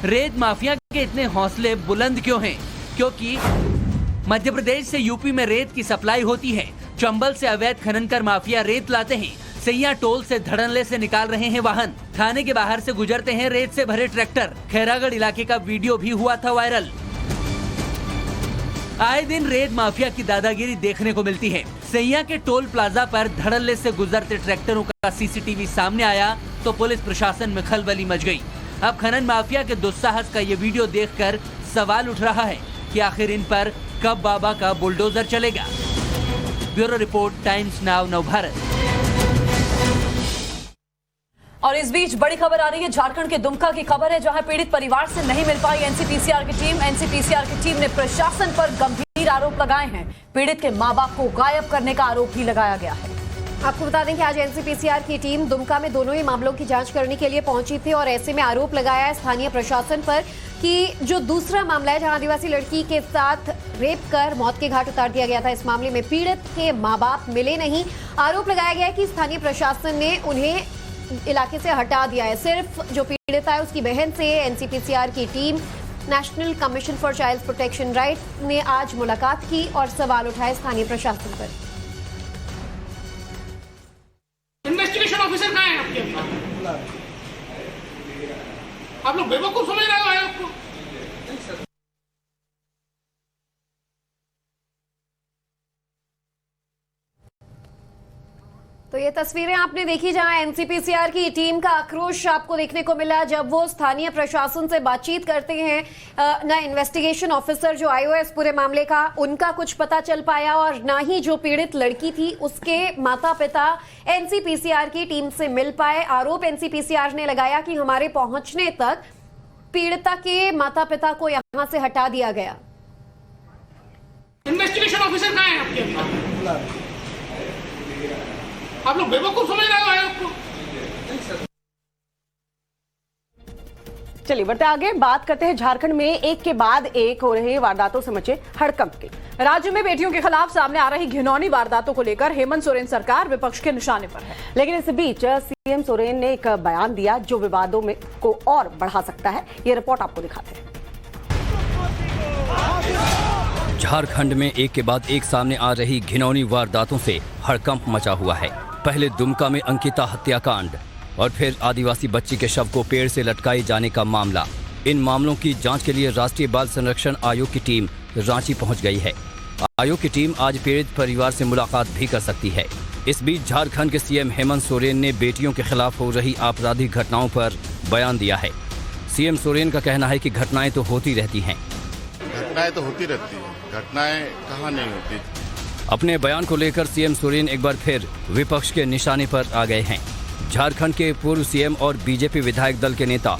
H: रेत माफिया के इतने हौसले बुलंद क्यों हैं? क्योंकि मध्य प्रदेश से यूपी में रेत की सप्लाई होती है। चंबल से अवैध खनन कर माफिया रेत लाते हैं। सैया टोल से धड़ल्ले से निकाल रहे हैं वाहन। थाने के बाहर से गुजरते हैं रेत से भरे ट्रैक्टर। खैरागढ़ इलाके का वीडियो भी हुआ था वायरल। आए दिन रेत माफिया की दादागिरी देखने को मिलती है। सैया के टोल प्लाजा पर धड़ल्ले से गुजरते ट्रैक्टरों का सीसीटीवी सामने आया तो पुलिस प्रशासन में खलबली मच गई। अब खनन माफिया के दुस्साहस का ये वीडियो देखकर सवाल उठ रहा है कि आखिर इन पर कब बाबा का बुलडोजर चलेगा। Bureau report, times now Navbharat.
B: और इस बीच बड़ी खबर आ रही है झारखंड के दुमका की खबर है, जहां पीड़ित परिवार से नहीं मिल पाई एनसीपीसीआर की टीम। एनसीपीसीआर की टीम ने प्रशासन पर गंभीर आरोप लगाए हैं। पीड़ित के मां बाप को गायब करने का आरोप भी लगाया गया है।
A: आपको बता दें कि आज एनसीपीसीआर की टीम दुमका में दोनों ही मामलों की जांच करने के लिए पहुंची थी और ऐसे में आरोप लगाया है स्थानीय प्रशासन पर कि जो दूसरा मामला है जहां आदिवासी लड़की के साथ रेप कर मौत के घाट उतार दिया गया था, इस मामले में पीड़ित के मां बाप मिले नहीं। आरोप लगाया गया है कि स्थानीय प्रशासन ने उन्हें इलाके से हटा दिया है। सिर्फ जो पीड़िता है उसकी बहन से एनसीपीसीआर की team national commission for child protection right ने आज मुलाकात की और सवाल उठाए स्थानीय प्रशासन पर।
I: इन्वेस्टिगेशन ऑफिसर कहाँ है आपके? आप लोग बेवकूफ समझ रहे हो आयोग को?
A: तो ये तस्वीरें आपने देखी जहां एनसीपीसीआर की टीम का आक्रोश आपको देखने को मिला जब वो स्थानीय प्रशासन से बातचीत करते हैं। ना इन्वेस्टिगेशन ऑफिसर जो आए हुए इस पूरे मामले का उनका कुछ पता चल पाया और ना ही जो पीड़ित लड़की थी उसके माता पिता एनसीपीसीआर की टीम से मिल पाए। आरोप एनसीपीसीआर ने लगाया कि हमारे पहुंचने तक पीड़िता के माता पिता को यहां से हटा दिया गया।
I: इन्वेस्टिगेशन ऑफिसर कहाँ है आपके? आप लोग बेवकूफ समझ रहे हो आयोग को?
C: चलिए बढ़ते आगे, बात करते हैं झारखंड में एक के बाद एक हो रहे वारदातों से मचे हड़कंप के।
D: राज्य में बेटियों के खिलाफ सामने आ रही घिनौनी वारदातों को लेकर हेमंत सोरेन सरकार विपक्ष के निशाने पर है।
C: लेकिन इस बीच सीएम सोरेन ने एक बयान दिया जो विवादों में को और बढ़ा सकता है। ये रिपोर्ट आपको दिखाते हैं।
G: झारखंड में एक के बाद एक सामने आ रही घिनौनी वारदातों से हड़कंप मचा हुआ है। पहले दुमका में अंकिता हत्याकांड और फिर आदिवासी बच्ची के शव को पेड़ से लटकाए जाने का मामला। इन मामलों की जांच के लिए राष्ट्रीय बाल संरक्षण आयोग की टीम रांची पहुंच गई है। आयोग की टीम आज पीड़ित परिवार से मुलाकात भी कर सकती है। इस बीच झारखंड के सीएम हेमंत सोरेन ने बेटियों के खिलाफ हो रही आपराधिक घटनाओं पर बयान दिया है। सीएम सोरेन का कहना है कि घटनाएं तो होती रहती हैं।
J: घटनाएं तो होती रहती हैं, घटनाएं कहाँ नहीं होती।
G: अपने बयान को लेकर सीएम सोरेन एक बार फिर विपक्ष के निशाने पर आ गए हैं। झारखंड के पूर्व सीएम और बीजेपी विधायक दल के नेता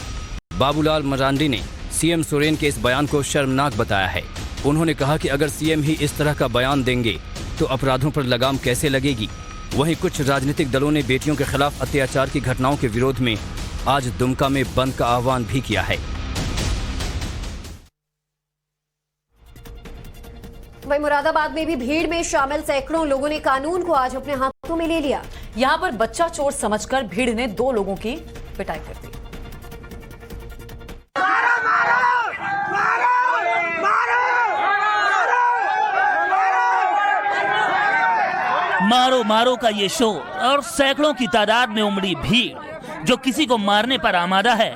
G: बाबूलाल मरांडी ने सीएम सोरेन के इस बयान को शर्मनाक बताया है। उन्होंने कहा कि अगर सीएम ही इस तरह का बयान देंगे तो अपराधों पर लगाम कैसे लगेगी। वहीं कुछ राजनीतिक दलों ने बेटियों के खिलाफ अत्याचार की घटनाओं के विरोध में आज दुमका में बंद का आह्वान भी किया है।
A: वहीं मुरादाबाद में भी भीड़ में शामिल सैकड़ों लोगों ने कानून को आज अपने हाथों में ले लिया।
B: यहां पर बच्चा चोर समझकर भीड़ ने 2 लोगों की पिटाई कर दी।
E: मारो मारो का ये शोर और सैकड़ों की तादाद में उमड़ी भीड़ जो किसी को मारने पर आमादा है।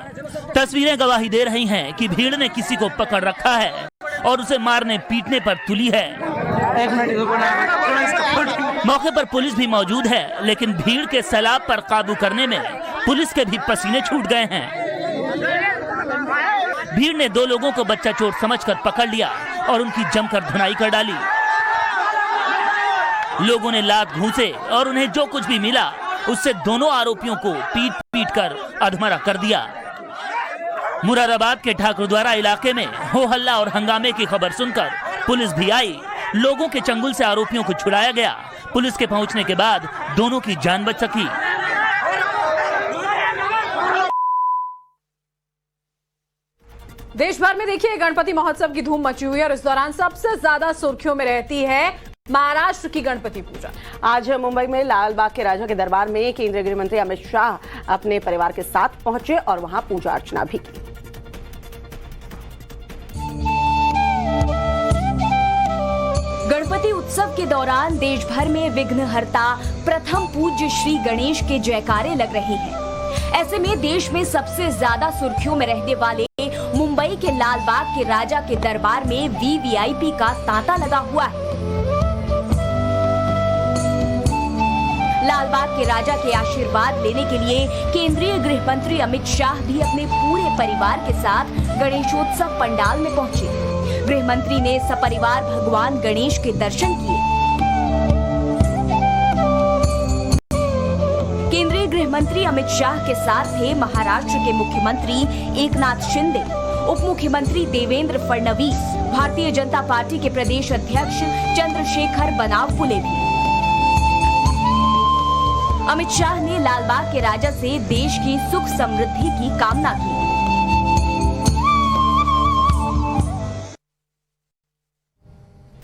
E: तस्वीरें गवाही दे रही हैं कि भीड़ ने किसी को पकड़ रखा है और उसे मारने पीटने पर तुली है। मौके पर पुलिस भी मौजूद है, लेकिन भीड़ के सैलाब पर काबू करने में पुलिस के भी पसीने छूट गए हैं। भीड़ ने 2 लोगों को बच्चा चोर समझकर पकड़ लिया और उनकी जमकर धुनाई कर डाली। लोगों ने लात घूंसे और उन्हें जो कुछ भी मिला उससे दोनों आरोपियों को पीट पीट कर अधमरा कर दिया। मुरादाबाद के ठाकुरद्वारा इलाके में हो हल्ला और हंगामे की खबर सुनकर पुलिस भी आई। लोगों के चंगुल से आरोपियों को छुड़ाया गया। पुलिस के पहुंचने के बाद दोनों की जान बच सकी।
D: देश भर में देखिए गणपति महोत्सव की धूम मची हुई है और इस दौरान सबसे ज्यादा सुर्खियों में रहती है महाराष्ट्र की गणपति पूजा।
C: आज मुंबई में लाल बाग के राजा के दरबार में केंद्रीय गृह मंत्री अमित शाह अपने परिवार के साथ पहुंचे और वहां पूजा अर्चना भी की।
K: गणपति उत्सव के दौरान देश भर में विघ्नहर्ता प्रथम पूज्य श्री गणेश के जयकारे लग रहे हैं। ऐसे में देश में सबसे ज्यादा सुर्खियों में रहने वाले मुंबई के लाल बाग के राजा के दरबार में वीवीआईपी का तांता लगा हुआ है। लाल बाग के राजा के आशीर्वाद लेने के लिए केंद्रीय गृह मंत्री अमित शाह भी अपने पूरे परिवार के साथ गणेशोत्सव पंडाल में पहुंचे। गृह मंत्री ने सपरिवार भगवान गणेश के दर्शन किए। केंद्रीय गृह मंत्री अमित शाह के साथ थे महाराष्ट्र के मुख्यमंत्री एकनाथ शिंदे, उप मुख्यमंत्री देवेंद्र फडणवीस, भारतीय जनता पार्टी के प्रदेश अध्यक्ष चंद्रशेखर बनावपुले भी। अमित शाह ने लालबाग के राजा से देश की सुख समृद्धि की कामना की।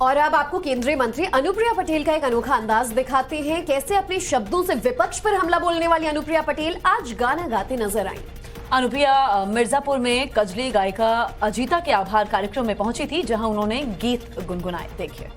A: और अब आपको केंद्रीय मंत्री अनुप्रिया पटेल का एक अनोखा अंदाज दिखाते हैं। कैसे अपने शब्दों से विपक्ष पर हमला बोलने वाली अनुप्रिया पटेल आज गाना गाते नजर आई।
B: अनुप्रिया मिर्जापुर में कजली गायिका अजीता के आभार कार्यक्रम में पहुंची थी, जहां उन्होंने गीत गुनगुनाए। देखिए।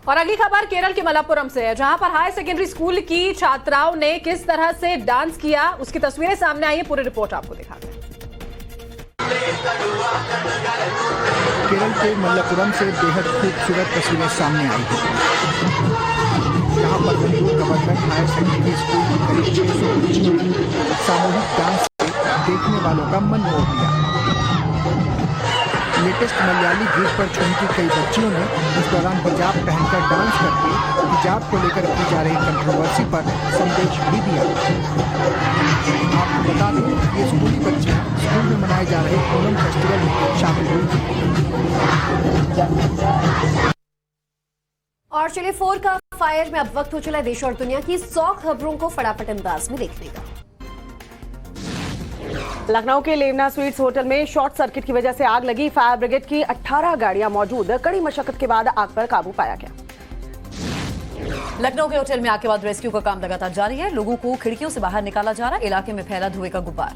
D: और अगली खबर केरल के मलप्पुरम से है, जहां पर हाई सेकेंडरी स्कूल की छात्राओं ने किस तरह से डांस किया, उसकी तस्वीरें सामने आई है। पूरी रिपोर्ट आपको दिखाते हैं।
L: केरल के मलप्पुरम से बेहद खूबसूरत तस्वीरें सामने आई हैं, जहां पर Bengaluru government higher secondary school की करीब 600 बच्चियों ने सामूहिक डांस से देखने वालों का मन मोह लिया। लेटेस्ट मलयाली गीत पर झूमती कई बच्चियों ने इस दौरान हिजाब पहनकर डांस करके हिजाब को लेकर की जा रही कंट्रोवर्सी पर संदेश भी दिया। आपको बता दें ये स्कूली बच्चियां स्कूल में मनाए जा रहे ओणम फेस्टिवल में शामिल हुई थी।
A: और चलिए 4 का फायर में अब वक्त हो चला देश और दुनिया की 100 खबरों को फटाफट अंदाज में देखने का।
C: लखनऊ के लेवना स्वीट्स होटल में शॉर्ट सर्किट की वजह से आग लगी। फायर ब्रिगेड की 18 गाड़ियां मौजूद, कड़ी मशक्कत के बाद आग पर काबू पाया गया।
B: लखनऊ के होटल में आग के बाद रेस्क्यू का काम लगातार जारी है। लोगों को खिड़कियों से बाहर निकाला जा रहा है। इलाके में फैला धुएं का गुब्बार।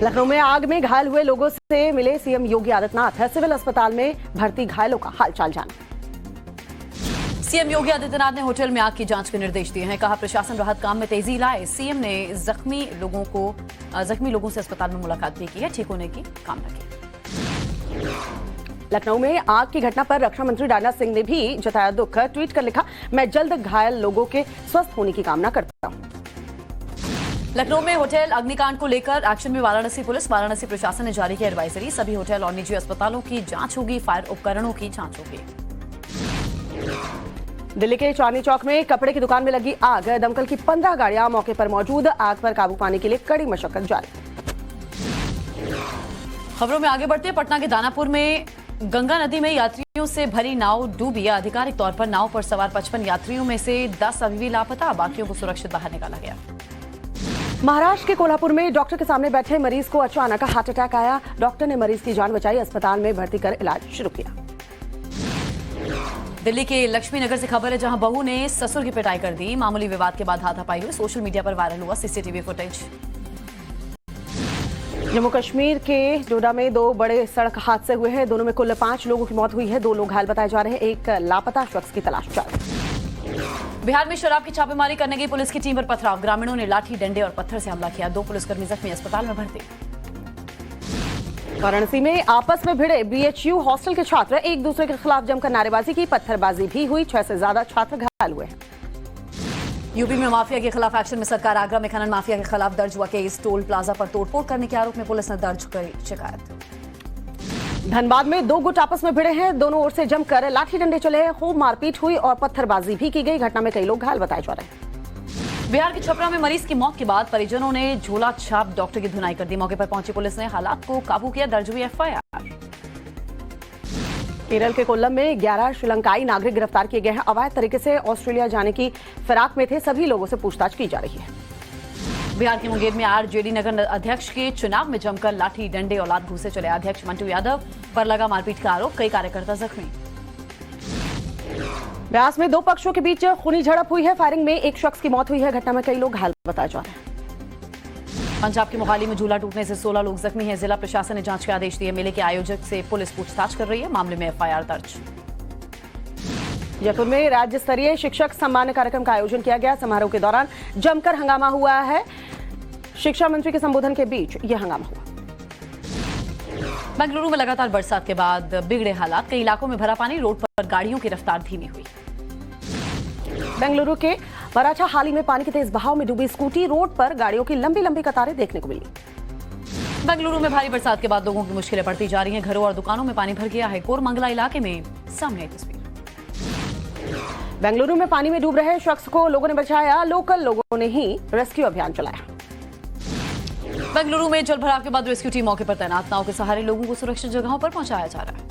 C: लखनऊ में आग में घायल हुए लोगों से मिले सीएम योगी आदित्यनाथ। सिविल अस्पताल में भर्ती घायलों का हालचाल जाना।
B: सीएम योगी आदित्यनाथ ने होटल में आग की जांच के निर्देश दिए हैं। कहा प्रशासन राहत काम में तेजी लाए। सीएम ने जख्मी लोगों से अस्पताल में मुलाकात भी की है। ठीक होने की कामना की।
C: लखनऊ में आग की घटना पर रक्षा मंत्री राजनाथ सिंह ने भी जताया दुख। ट्वीट कर लिखा, मैं जल्द घायल लोगों के स्वस्थ होने की कामना करता हूं।
B: लखनऊ में होटल अग्निकांड को लेकर एक्शन में वाराणसी पुलिस। वाराणसी प्रशासन ने जारी की एडवाइजरी। सभी होटल और निजी अस्पतालों की जांच होगी। फायर उपकरणों की जांच होगी।
C: दिल्ली के चांदनी चौक में कपड़े की दुकान में लगी आग। दमकल की 15 गाड़ियां मौके पर मौजूद। आग पर काबू पाने के लिए कड़ी मशक्कत जारी।
B: खबरों में आगे बढ़ते हैं। पटना के दानापुर में गंगा नदी में यात्रियों से भरी नाव डूबी। आधिकारिक तौर पर नाव पर सवार 55 यात्रियों में से 10 अभी भी लापता। बाकियों को सुरक्षित बाहर निकाला गया।
C: महाराष्ट्र के कोल्हापुर में डॉक्टर के सामने बैठे मरीज को अचानक हार्ट अटैक आया। डॉक्टर ने मरीज की जान बचाई। अस्पताल में भर्ती कर इलाज शुरू किया।
B: दिल्ली के लक्ष्मी नगर से खबर है, जहां बहू ने ससुर की पिटाई कर दी। मामूली विवाद के बाद हाथापाई हुई। सोशल मीडिया पर वायरल हुआ सीसीटीवी फुटेज।
C: जम्मू कश्मीर के डोडा में 2 बड़े सड़क हादसे हुए हैं। दोनों में कुल 5 लोगों की मौत हुई है। 2 लोग घायल बताए जा रहे हैं। एक लापता शख्स की तलाश जारी।
B: बिहार में शराब की छापेमारी करने गई पुलिस की टीम पर पथराव। ग्रामीणों ने लाठी, डंडे और पत्थर से हमला किया। 2 पुलिसकर्मी जख्मी, अस्पताल में भर्ती। वाराणसी में आपस में भिड़े बीएचयू हॉस्टल के छात्र। एक दूसरे के खिलाफ जमकर नारेबाजी की। पत्थरबाजी भी हुई। 6 से ज्यादा छात्र घायल हुए हैं। यूपी में माफिया के खिलाफ एक्शन में सरकार। आगरा में खनन माफिया के खिलाफ दर्ज हुआ केस। टोल प्लाजा पर तोड़फोड़ करने के आरोप में पुलिस ने दर्ज करी शिकायत। धनबाद में 2 गुट आपस में भिड़े हैं। दोनों ओर से जमकर लाठी डंडे चले हैं। खूब मारपीट हुई और पत्थरबाजी भी की गई। घटना में कई लोग घायल बताए जा रहे हैं। बिहार के छपरा में मरीज की मौत के बाद परिजनों ने झोला छाप डॉक्टर की धुनाई कर दी। मौके पर पहुंची पुलिस ने हालात को काबू किया। दर्ज हुई एफआईआर। केरल के कोल्लम में 11 श्रीलंकाई नागरिक गिरफ्तार किए गए हैं। अवैध तरीके से ऑस्ट्रेलिया जाने की फिराक में थे। सभी लोगों से पूछताछ की जा रही है। बिहार के मुंगेर में आरजेडी नगर अध्यक्ष के चुनाव में जमकर लाठी, डंडे और लात घूसे चले। अध्यक्ष मंटू यादव पर लगा मारपीट का आरोप। कई कार्यकर्ता जख्मी। ब्यास में 2 पक्षों के बीच खूनी झड़प हुई है। फायरिंग में एक शख्स की मौत हुई है। घटना में कई लोग घायल बताए जा रहे हैं। पंजाब के मोहाली में झूला टूटने से 16 लोग जख्मी हैं। जिला प्रशासन ने जांच के आदेश दिए। मेले के आयोजक से पुलिस पूछताछ कर रही है। मामले में एफआईआर दर्ज। जयपुर में राज्य स्तरीय शिक्षक सम्मान कार्यक्रम का आयोजन किया गया। समारोह के दौरान जमकर हंगामा हुआ है। शिक्षा मंत्री के संबोधन के बीच यह हंगामा हुआ। बेंगलुरु में लगातार बरसात के बाद बिगड़े हालात। कई इलाकों में भरा पानी। रोड पर गाड़ियों की रफ्तार धीमी हुई। बेंगलुरु के मराठा हाली में पानी के तेज बहाव में डूबी स्कूटी। रोड पर गाड़ियों की लंबी लंबी कतारें देखने को मिली। बेंगलुरु में भारी बरसात के बाद लोगों की मुश्किलें बढ़ती जा रही हैं। घरों और दुकानों में पानी भर गया है। कोरमंगला इलाके में सामने आई तस्वीर। बेंगलुरु में पानी में डूब रहे शख्स को लोगों ने बचाया। लोकल लोगों ने ही रेस्क्यू अभियान चलाया। बेंगलुरु में जलभराव के बाद रेस्क्यू टीम मौके पर तैनात। नाव के सहारे लोगों को सुरक्षित जगहों पर पहुंचाया जा रहा है।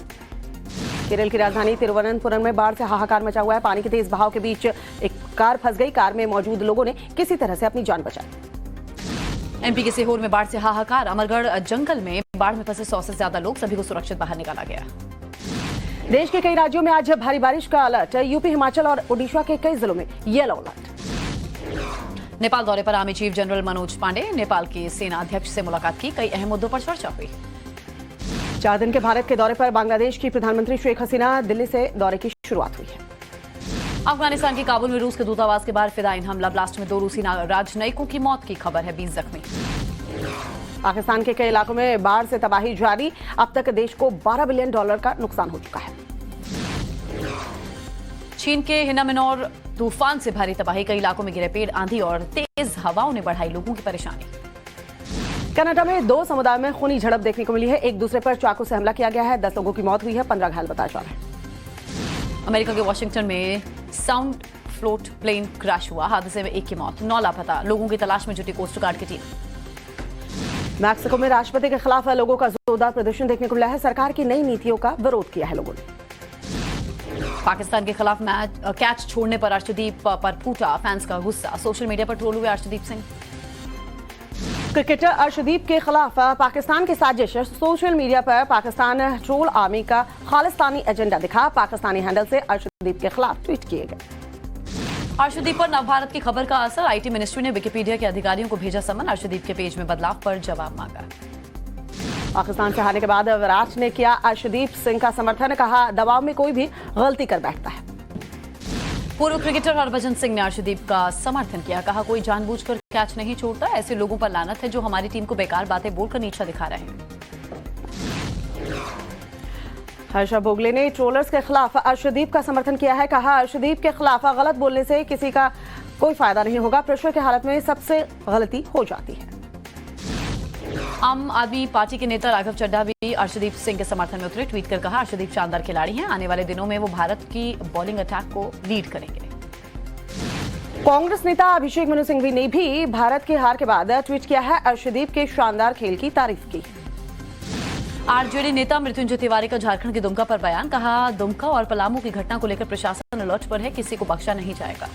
B: केरल की राजधानी तिरुवनंतपुरम में बाढ़ से हाहाकार मचा हुआ है। पानी के तेज बहाव के बीच एक कार फंस गई। कार में मौजूद लोगों ने किसी तरह से अपनी जान बचाई। एमपी के सीहोर में बाढ़ से हाहाकार। अमरगढ़ जंगल में बाढ़ में फंसे 100 से ज्यादा लोग। सभी को सुरक्षित बाहर निकाला गया। देश के कई राज्यों में आज भारी बारिश का अलर्ट। यूपी, हिमाचल और ओडिशा के कई जिलों में येलो अलर्ट। नेपाल दौरे पर army chief general Manoj Pande Nepal के सेना अध्यक्ष से मुलाकात की। कई अहम मुद्दों पर चर्चा हुई।
C: 4 दिन के भारत के दौरे पर बांग्लादेश की प्रधानमंत्री शेख हसीना दिल्ली से दौरे की शुरुआत हुई है।
B: अफगानिस्तान के काबुल में रूस के दूतावास के बाहर फिदायीन हमला, ब्लास्ट में 2 रूसी राजनयिकों की मौत की खबर है, 20 जख्मी।
C: पाकिस्तान के कई इलाकों में बाढ़ से तबाही जारी, अब तक देश को $12 बिलियन का नुकसान हो चुका है।
B: चीन के हिनामिनोर तूफान से भारी तबाही, कई इलाकों में गिरे पेड़, आंधी और तेज हवाओं ने बढ़ाई लोगों की परेशानी।
C: कनाडा में 2 समुदायों में खूनी झड़प देखने को मिली है, एक दूसरे पर चाकू से हमला किया गया है, 10 लोगों की मौत हुई है, 15 घायल बताया जा रहा है।
B: अमेरिका के वॉशिंगटन में साउंड फ्लोट प्लेन क्रैश हुआ, हादसे में 1 की मौत, 9 लापता, लोगों की तलाश में जुटी कोस्ट गार्ड की टीम।
C: मैक्सिको में राष्ट्रपति के खिलाफ लोगों का जोरदार प्रदर्शन देखने को मिला है, सरकार की नई नीतियों का विरोध किया है लोगों ने।
B: पाकिस्तान के खिलाफ कैच छोड़ने पर अर्शदीप पर फूटा फैंस का गुस्सा, सोशल मीडिया पर ट्रोल हुए अर्शदीप सिंह।
C: क्रिकेटर अर्शदीप के खिलाफ पाकिस्तान की साजिश, सोशल मीडिया पर पाकिस्तान ट्रोल आर्मी का खालिस्तानी एजेंडा दिखा, पाकिस्तानी हैंडल से अर्शदीप के खिलाफ ट्वीट किए गए।
B: अर्शदीप पर नवभारत की खबर का असर, आईटी मिनिस्ट्री ने विकिपीडिया के अधिकारियों को भेजा समन, अर्शदीप के पेज में बदलाव पर जवाब मांगा।
C: पाकिस्तान से हारने के बाद विराट ने किया अर्शदीप सिंह का समर्थन, कहा दबाव में कोई भी गलती कर बैठता है।
B: पूर्व क्रिकेटर हरभजन सिंह ने अर्शदीप का समर्थन किया, कहा कोई जानबूझकर कैच नहीं छोड़ता, ऐसे लोगों पर लानत है जो हमारी टीम को बेकार बातें बोलकर नीचा दिखा रहे हैं।
C: हर्षा भोगले ने ट्रोलर्स के खिलाफ अर्शदीप का समर्थन किया है, कहा अर्शदीप के खिलाफ गलत बोलने से किसी का कोई फायदा नहीं होगा, प्रेशर की हालत में सबसे गलती हो जाती है।
B: आम आदमी पार्टी के नेता राघव चड्ढा भी अर्शदीप सिंह के समर्थन में उतरे, ट्वीट कर कहा अर्शदीप शानदार खिलाड़ी हैं, आने वाले दिनों में वो भारत की बॉलिंग अटैक को लीड करेंगे।
C: कांग्रेस नेता अभिषेक मनु सिंघवी ने भी भारत की हार के बाद ट्वीट किया है, अर्शदीप के शानदार खेल की तारीफ की।
B: आरजेडी नेता मृत्युंजय तिवारी का झारखंड के दुमका पर बयान, कहा दुमका और पलामू की घटना को लेकर प्रशासन अलर्ट पर है, किसी को बख्शा नहीं जाएगा।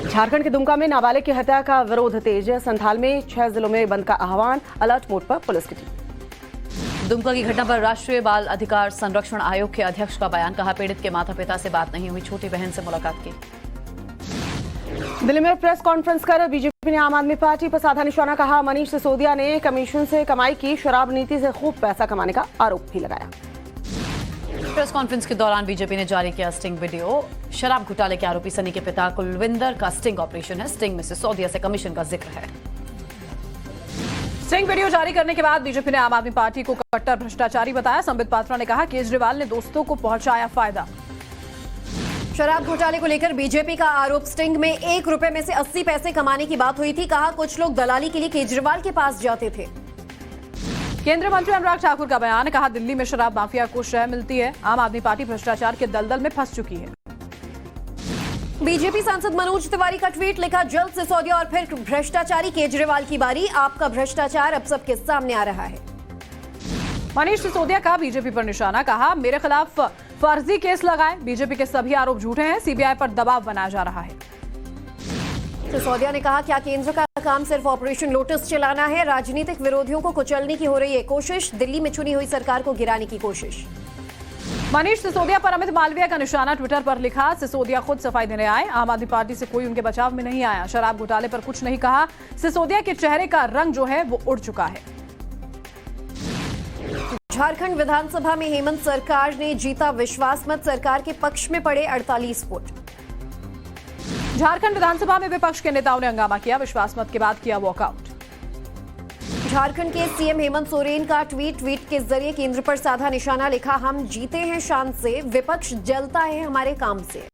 C: झारखंड के दुमका में नाबालिग की हत्या का विरोध तेज, संथाल में 6 जिलों में बंद का आह्वान, अलर्ट मोड पर पुलिस की टीम।
B: दुमका की घटना पर राष्ट्रीय बाल अधिकार संरक्षण आयोग के अध्यक्ष का बयान, कहा पीड़ित के माता पिता से बात नहीं हुई, छोटी बहन से मुलाकात की।
C: दिल्ली में प्रेस कॉन्फ्रेंस कर बीजेपी ने आम आदमी पार्टी पर साधा निशाना, कहा मनीष सिसोदिया ने कमीशन से कमाई की, शराब नीति से खूब पैसा कमाने का आरोप भी लगाया।
B: प्रेस कॉन्फ्रेंस के दौरान बीजेपी ने जारी किया स्टिंग वीडियो, शराब घोटाले के आरोपी सनी के पिता कुलविंदर का स्टिंग ऑपरेशन है, स्टिंग में सिसोदिया से कमीशन का जिक्र है।
D: स्टिंग वीडियो जारी करने के बाद बीजेपी ने आम आदमी पार्टी को कट्टर भ्रष्टाचारी बताया, संबित पात्रा ने कहा केजरीवाल ने दोस्तों को पहुंचाया फायदा।
A: शराब घोटाले को लेकर बीजेपी का आरोप, स्टिंग में 1 रुपए में से 80 पैसे कमाने की बात हुई थी, कहा कुछ लोग दलाली के लिए केजरीवाल के पास जाते थे।
D: केंद्रीय मंत्री अनुराग ठाकुर का बयान, कहा दिल्ली में शराब माफिया को शय मिलती है, आम आदमी पार्टी भ्रष्टाचार के दलदल में फंस चुकी है।
A: बीजेपी सांसद मनोज तिवारी का ट्वीट, लिखा जल्द सिसोदिया और फिर भ्रष्टाचारी केजरीवाल की बारी, आपका भ्रष्टाचार अब सबके सामने आ रहा है।
D: मनीष सिसोदिया का बीजेपी पर निशाना, कहा मेरे खिलाफ फर्जी केस लगाए, बीजेपी के सभी आरोप झूठे हैं, सीबीआई पर दबाव बनाया जा रहा है।
A: सिसोदिया ने कहा क्या केंद्र का काम सिर्फ ऑपरेशन लोटस चलाना है, राजनीतिक विरोधियों को कुचलने की हो रही है कोशिश, दिल्ली में चुनी हुई सरकार को गिराने की कोशिश।
D: मनीष सिसोदिया पर अमित मालवीय का निशाना, ट्विटर पर लिखा सिसोदिया खुद सफाई देने आए, आम आदमी पार्टी से कोई उनके बचाव में नहीं आया, शराब घोटाले पर कुछ नहीं कहा, सिसोदिया के चेहरे का रंग जो है वो उड़ चुका है।
A: झारखंड विधानसभा में हेमंत सरकार ने जीता विश्वास मत, सरकार के पक्ष में पड़े 48 वोट।
D: झारखंड विधानसभा में विपक्ष के नेताओं ने हंगामा किया, विश्वास मत के बाद किया वॉकआउट।
A: झारखंड के सीएम हेमंत सोरेन का ट्वीट के जरिए केंद्र पर साधा निशाना, लिखा हम जीते हैं शान से, विपक्ष जलता है हमारे काम से।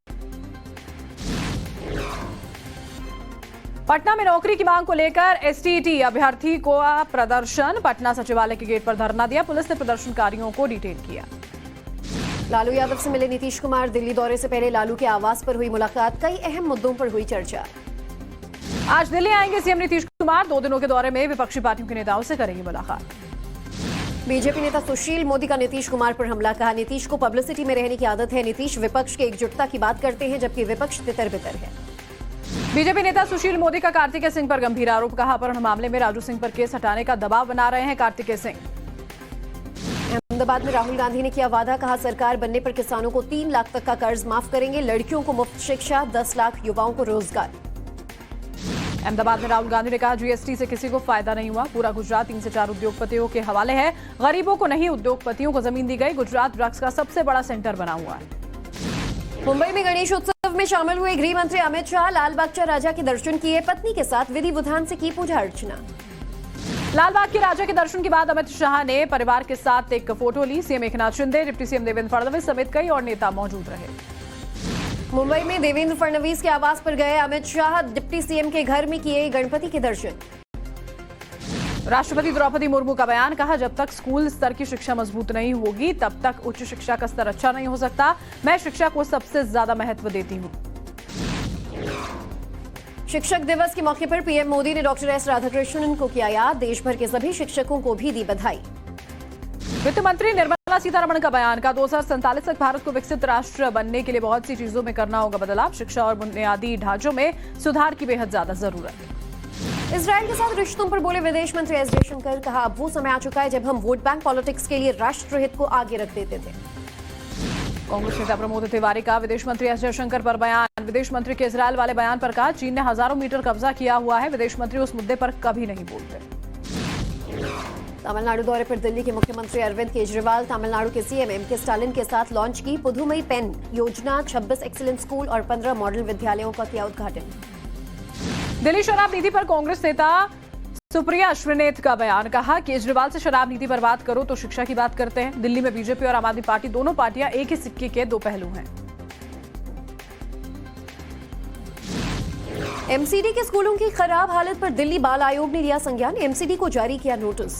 D: पटना में नौकरी की मांग को लेकर एसटीईटी अभ्यर्थी को प्रदर्शन, पटना सचिवालय के गेट पर धरना दिया, पुलिस ने प्रदर्शनकारियों को डिटेन किया।
A: लालू यादव से मिले नीतीश कुमार, दिल्ली दौरे से पहले लालू के आवास पर हुई मुलाकात, कई अहम मुद्दों पर हुई चर्चा।
D: आज दिल्ली आएंगे सीएम नीतीश कुमार, 2 दिनों के दौरे में विपक्षी पार्टियों के नेताओं से करेंगे मुलाकात।
A: बीजेपी नेता सुशील मोदी का नीतीश कुमार पर हमला, कहा नीतीश को पब्लिसिटी में रहने की आदत है, नीतीश विपक्ष के एकजुटता की बात करते हैं जबकि विपक्ष तितर-बितर है।
D: बीजेपी नेता सुशील मोदी का कार्तिकेय सिंह पर गंभीर आरोप, कहा अपहरण मामले में राजू सिंह पर केस हटाने का दबाव बना रहे हैं कार्तिकेय सिंह।
A: अहमदाबाद में राहुल गांधी ने किया वादा, कहा सरकार बनने पर किसानों को 3 लाख तक का कर्ज माफ करेंगे, लड़कियों को मुफ्त शिक्षा, 10 लाख युवाओं को रोजगार।
D: अहमदाबाद में राहुल गांधी ने कहा जीएसटी से किसी को फायदा नहीं हुआ, पूरा गुजरात 3 से 4 उद्योगपतियों के हवाले है, गरीबों को नहीं उद्योगपतियों को जमीन दी गई। गुजरात ड्रग्स का सबसे बड़ा सेंटर बना हुआ है।
A: मुंबई में गणेश उत्सव में शामिल हुए गृह मंत्री अमित शाह लालबागचा राजा के दर्शन किए, पत्नी के साथ विधि विधान से की पूजा अर्चना।
D: लालबाग के राजा के दर्शन के बाद अमित शाह ने परिवार के साथ एक फोटो ली। CM Eknath Shinde, deputy CM Devendra Fadnavis समेत कई और नेता मौजूद रहे।
A: मुंबई में देवेंद्र फडणवीस के आवास पर गए अमित शाह, डिप्टी सीएम के घर में किए गणपति के दर्शन।
D: राष्ट्रपति द्रौपदी मुर्मू का बयान, कहा जब तक स्कूल स्तर की शिक्षा मजबूत नहीं होगी तब तक उच्च शिक्षा का स्तर अच्छा नहीं हो सकता। मैं शिक्षा को सबसे ज्यादा महत्व देती हूं।
A: शिक्षक दिवस के मौके पर पीएम मोदी ने डॉक्टर एस राधाकृष्णन को किया याद, देश भर के सभी शिक्षकों को भी दी बधाई।
D: वित्त मंत्री निर्मला सीतारमण का बयान, का 2047 तक भारत को विकसित राष्ट्र बनने के लिए बहुत सी चीजों में करना होगा बदलाव, शिक्षा और बुनियादी ढांचों में सुधार की बेहद ज्यादा जरूरत।
A: इजरायल के साथ रिश्तों पर बोले विदेश मंत्री एस जयशंकर, कहा अब वो समय आ चुका है जब हम वोट बैंक पॉलिटिक्स के लिए राष्ट्रहित को आगे रख देते थे।
D: कांग्रेस नेता प्रमोद तिवारी का विदेश मंत्री एस जयशंकर पर बयान, विदेश मंत्री के इजरायल वाले बयान पर कहा चीन ने हजारों मीटर कब्जा किया हुआ है, विदेश मंत्री उस मुद्दे पर कभी नहीं बोलते।
A: तमिलनाडु दौरे पर दिल्ली के मुख्यमंत्री अरविंद केजरीवाल तमिलनाडु के सीएम एमके स्टालिन के साथ लॉन्च की पुदुमई पेन योजना, 26 एक्सीलेंस स्कूल और 15 मॉडल विद्यालयों का किया उद्घाटन।
D: दिल्ली शराब नीति पर कांग्रेस नेता सुप्रिया श्रीनेत का बयान, कहा केजरीवाल से शराब नीति पर बात करो तो शिक्षा की बात करते हैं। दिल्ली में बीजेपी और आम आदमी पार्टी दोनों पार्टियां एक ही सिक्के के दो पहलू हैं।
A: एमसीडी के स्कूलों की खराब हालत पर दिल्ली बाल आयोग ने लिया संज्ञान, एमसीडी को जारी किया नोटिस।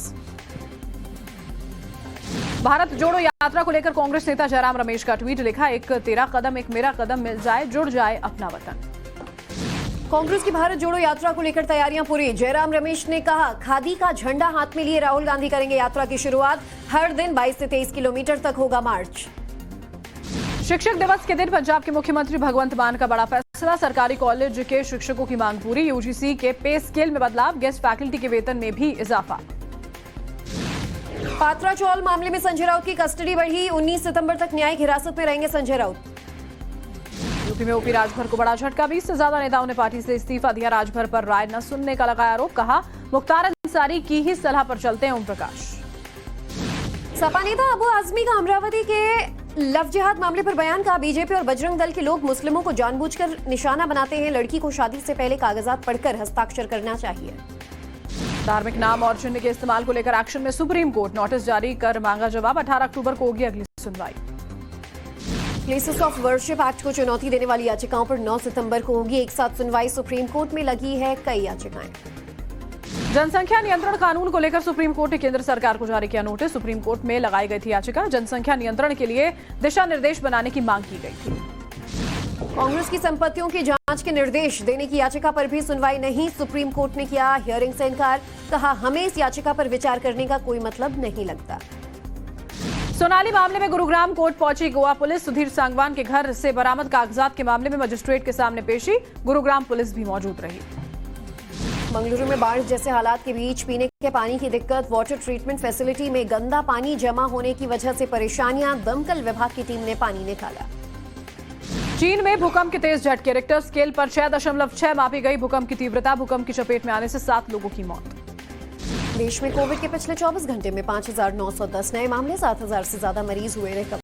D: भारत जोड़ो यात्रा को लेकर कांग्रेस नेता जयराम रमेश का ट्वीट, लिखा एक तेरा कदम एक मेरा कदम मिल जाए, जुड़ जाए अपना वतन।
A: कांग्रेस की भारत जोड़ो यात्रा को लेकर तैयारियां पूरी, जयराम रमेश ने कहा खादी का झंडा हाथ में लिए राहुल गांधी करेंगे यात्रा की शुरुआत, हर दिन 22 से 23 किलोमीटर तक होगा मार्च।
D: शिक्षक दिवस के दिन पंजाब के मुख्यमंत्री भगवंत मान का बड़ा फैसला, सरकारी कॉलेज के शिक्षकों की मांग पूरी, यूजीसी के पे स्केल में बदलाव, गेस्ट फैकल्टी के वेतन में भी इजाफा।
A: पात्रा चौल मामले में संजय राउत की कस्टडी बढ़ी, 19 सितंबर तक न्यायिक हिरासत में रहेंगे संजय राउत।
D: यूपी में ओपी राजभर को बड़ा झटका, 20 से ज्यादा नेताओं ने पार्टी से इस्तीफा दिया, राजभर पर राय न सुनने का लगाया आरोप, कहा मुख्तार अंसारी की ही सलाह पर चलते हैं ओम प्रकाश।
A: सपा नेता अबू आजमी का अमरावती के लव जिहाद मामले पर बयान, कहा बीजेपी और बजरंग दल के लोग मुस्लिमों को जानबूझकर निशाना बनाते हैं, लड़की को शादी से पहले कागजात पढ़कर हस्ताक्षर करना चाहिए।
D: धार्मिक नाम और चिन्ह के इस्तेमाल को लेकर एक्शन में सुप्रीम कोर्ट, नोटिस जारी कर मांगा जवाब, 18 अक्टूबर को होगी अगली सुनवाई।
A: प्लेसेस ऑफ वर्शिप एक्ट को चुनौती देने वाली याचिकाओं पर 9 सितंबर को होगी एक साथ सुनवाई, सुप्रीम कोर्ट में लगी है कई याचिकाएं।
D: जनसंख्या नियंत्रण कानून को लेकर सुप्रीम कोर्ट ने केंद्र सरकार को जारी किया नोटिस, सुप्रीम कोर्ट में लगाई गई थी याचिका, जनसंख्या नियंत्रण के लिए दिशा निर्देश बनाने की मांग की गई थी।
A: कांग्रेस की संपत्तियों की जांच के निर्देश देने की याचिका पर भी सुनवाई नहीं, सुप्रीम कोर्ट ने किया हियरिंग से इनकार, कहा हमें इस याचिका पर विचार करने का कोई मतलब नहीं लगता।
D: सोनाली मामले में गुरुग्राम कोर्ट पहुंची गोवा पुलिस, सुधीर सांगवान के घर से बरामद कागजात के मामले में मजिस्ट्रेट के सामने पेशी, गुरुग्राम पुलिस भी मौजूद रही।
A: मंगलुरु में बाढ़ जैसे हालात के बीच पीने के पानी की दिक्कत, वाटर ट्रीटमेंट फैसिलिटी में गंदा पानी जमा होने की वजह से परेशानियां, दमकल विभाग की टीम ने पानी निकाला।
D: चीन में भूकंप के तेज झटके, रिक्टर स्केल पर 6.6 मापी गई भूकंप की तीव्रता, भूकंप की चपेट में आने से 7 लोगों की मौत।
A: देश में कोविड के पिछले 24 घंटे में 5,910 नए मामले, 7,000 से ज्यादा मरीज हुए रिकवर।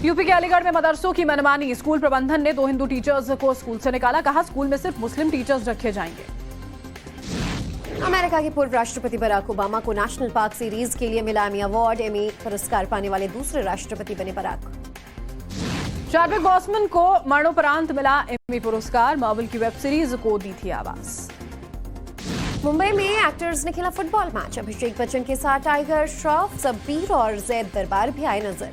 D: यूपी के अलीगढ़ में मदरसों की मनमानी, स्कूल प्रबंधन ने 2 हिंदू टीचर्स को स्कूल से निकाला, कहा स्कूल में सिर्फ मुस्लिम टीचर्स रखे जाएंगे।
A: अमेरिका के पूर्व राष्ट्रपति बराक ओबामा को नेशनल पार्क सीरीज के लिए मिला एमी अवार्ड, एमी पुरस्कार पाने वाले दूसरे राष्ट्रपति बने बराक।
D: चार्विक बॉसमैन को मरणोपरांत मिला एमी पुरस्कार, मार्वल की वेब सीरीज को दी थी आवाज।
A: मुंबई में एक्टर्स ने खेला फुटबॉल मैच, अभिषेक बच्चन के साथ टाइगर श्रॉफ, सब्बीर और जैद दरबार भी आए नजर।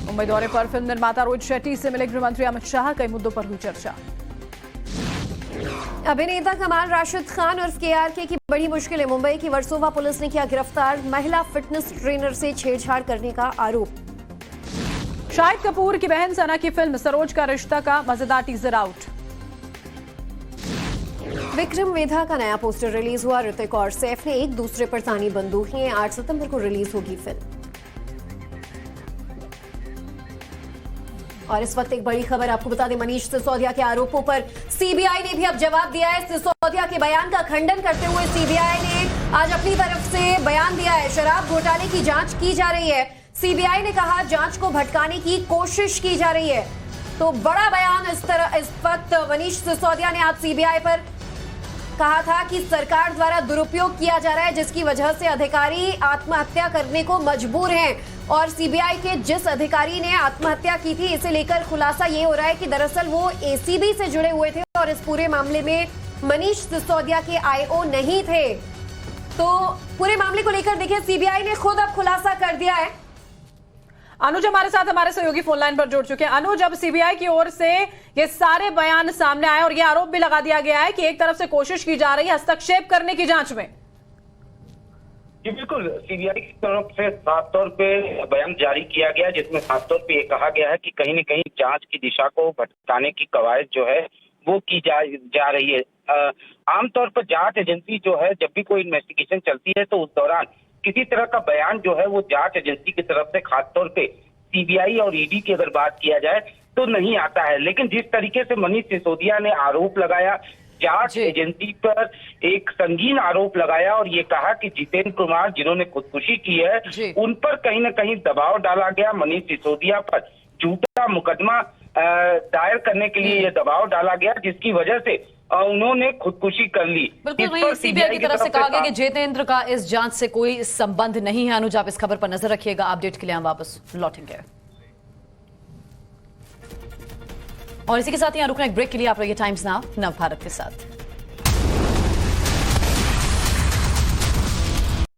D: मुंबई दौरे पर फिल्म निर्माता रोहित शेट्टी से मिले गृह मंत्री अमित शाह, कई मुद्दों पर हुई चर्चा।
A: अभिनेता कमाल राशिद खान और केआरके की बड़ी मुश्किलें, मुंबई की वर्सोवा पुलिस ने किया गिरफ्तार, महिला फिटनेस ट्रेनर से छेड़छाड़ करने का आरोप।
D: शाहिद कपूर की बहन सना की फिल्म सरोज का रिश्ता का मजेदार टीजर आउट।
A: विक्रम वेधा का नया पोस्टर रिलीज हुआ, ऋतिक और सैफ ने एक दूसरे पर तानी बंदूकें, 8 सितंबर को रिलीज होगी फिल्म। और इस वक्त एक बड़ी खबर आपको बता दें, मनीष सिसोदिया के आरोपों पर सीबीआई ने भी अब जवाब दिया है। सिसोदिया के बयान का खंडन करते हुए सीबीआई ने आज अपनी तरफ से बयान दिया है। शराब घोटाले की जांच की जा रही है। सीबीआई ने कहा जांच को भटकाने की कोशिश की जा रही है। तो बड़ा बयान इस वक्त मनीष सिसोदिया ने आज सीबीआई पर कहा था कि सरकार द्वारा दुरुपयोग किया जा रहा है, जिसकी वजह से अधिकारी आत्महत्या करने को मजबूर हैं। और सीबीआई के जिस अधिकारी ने आत्महत्या की थी, इसे लेकर खुलासा ये हो रहा है कि दरअसल वो एसीबी से जुड़े हुए थे और इस पूरे मामले में मनीष सिसोदिया के आईओ नहीं थे। तो पूरे मामले को लेकर देखिए, सीबीआई ने खुद अब खुलासा कर दिया है।
D: अनुज हमारे साथ हमारे सहयोगी फोन लाइन पर जुड़ चुके हैं। अनुज, अब सीबीआई की ओर से ये सारे बयान सामने आए और ये आरोप भी लगा दिया गया है कि एक तरफ से कोशिश की जा रही है हस्तक्षेप करने की जांच में।
M: जी बिल्कुल, सीबीआई की तरफ से साफ तौर पे बयान जारी किया गया, जिसमें साफ तौर पे ये कहा गया है कि कहीं न कहीं जांच की दिशा को भटकाने की कवायद जो है वो की जा रही है। आमतौर पर जांच एजेंसी जो है, जब भी कोई इन्वेस्टिगेशन चलती है तो उस दौरान किसी तरह का बयान जो है वो जांच एजेंसी की तरफ से खासतौर पे सीबीआई और ईडी की अगर बात किया जाए तो नहीं आता है। लेकिन जिस तरीके से मनीष सिसोदिया ने आरोप लगाया, जांच एजेंसी पर एक संगीन आरोप लगाया और ये कहा कि जितेंद्र कुमार जिन्होंने खुदकुशी की है उन पर कहीं न कहीं दबाव डाला गया। मनीष सिसोदिया पर झूठा मुकदमा दायर करने के लिए यह दबाव डाला गया, जिसकी वजह से उन्होंने खुदकुशी कर ली।
B: बिल्कुल वहीं सीबीआई की तरफ से कहा गया कि जितेंद्र का इस जांच से कोई संबंध नहीं है। अनुज, आप इस खबर पर नजर रखिएगा। अपडेट के लिए हम वापस लौटेंगे और इसी के साथ यहाँ रुकना एक ब्रेक के लिए। आप रहिए टाइम्स नाउ नव भारत के साथ।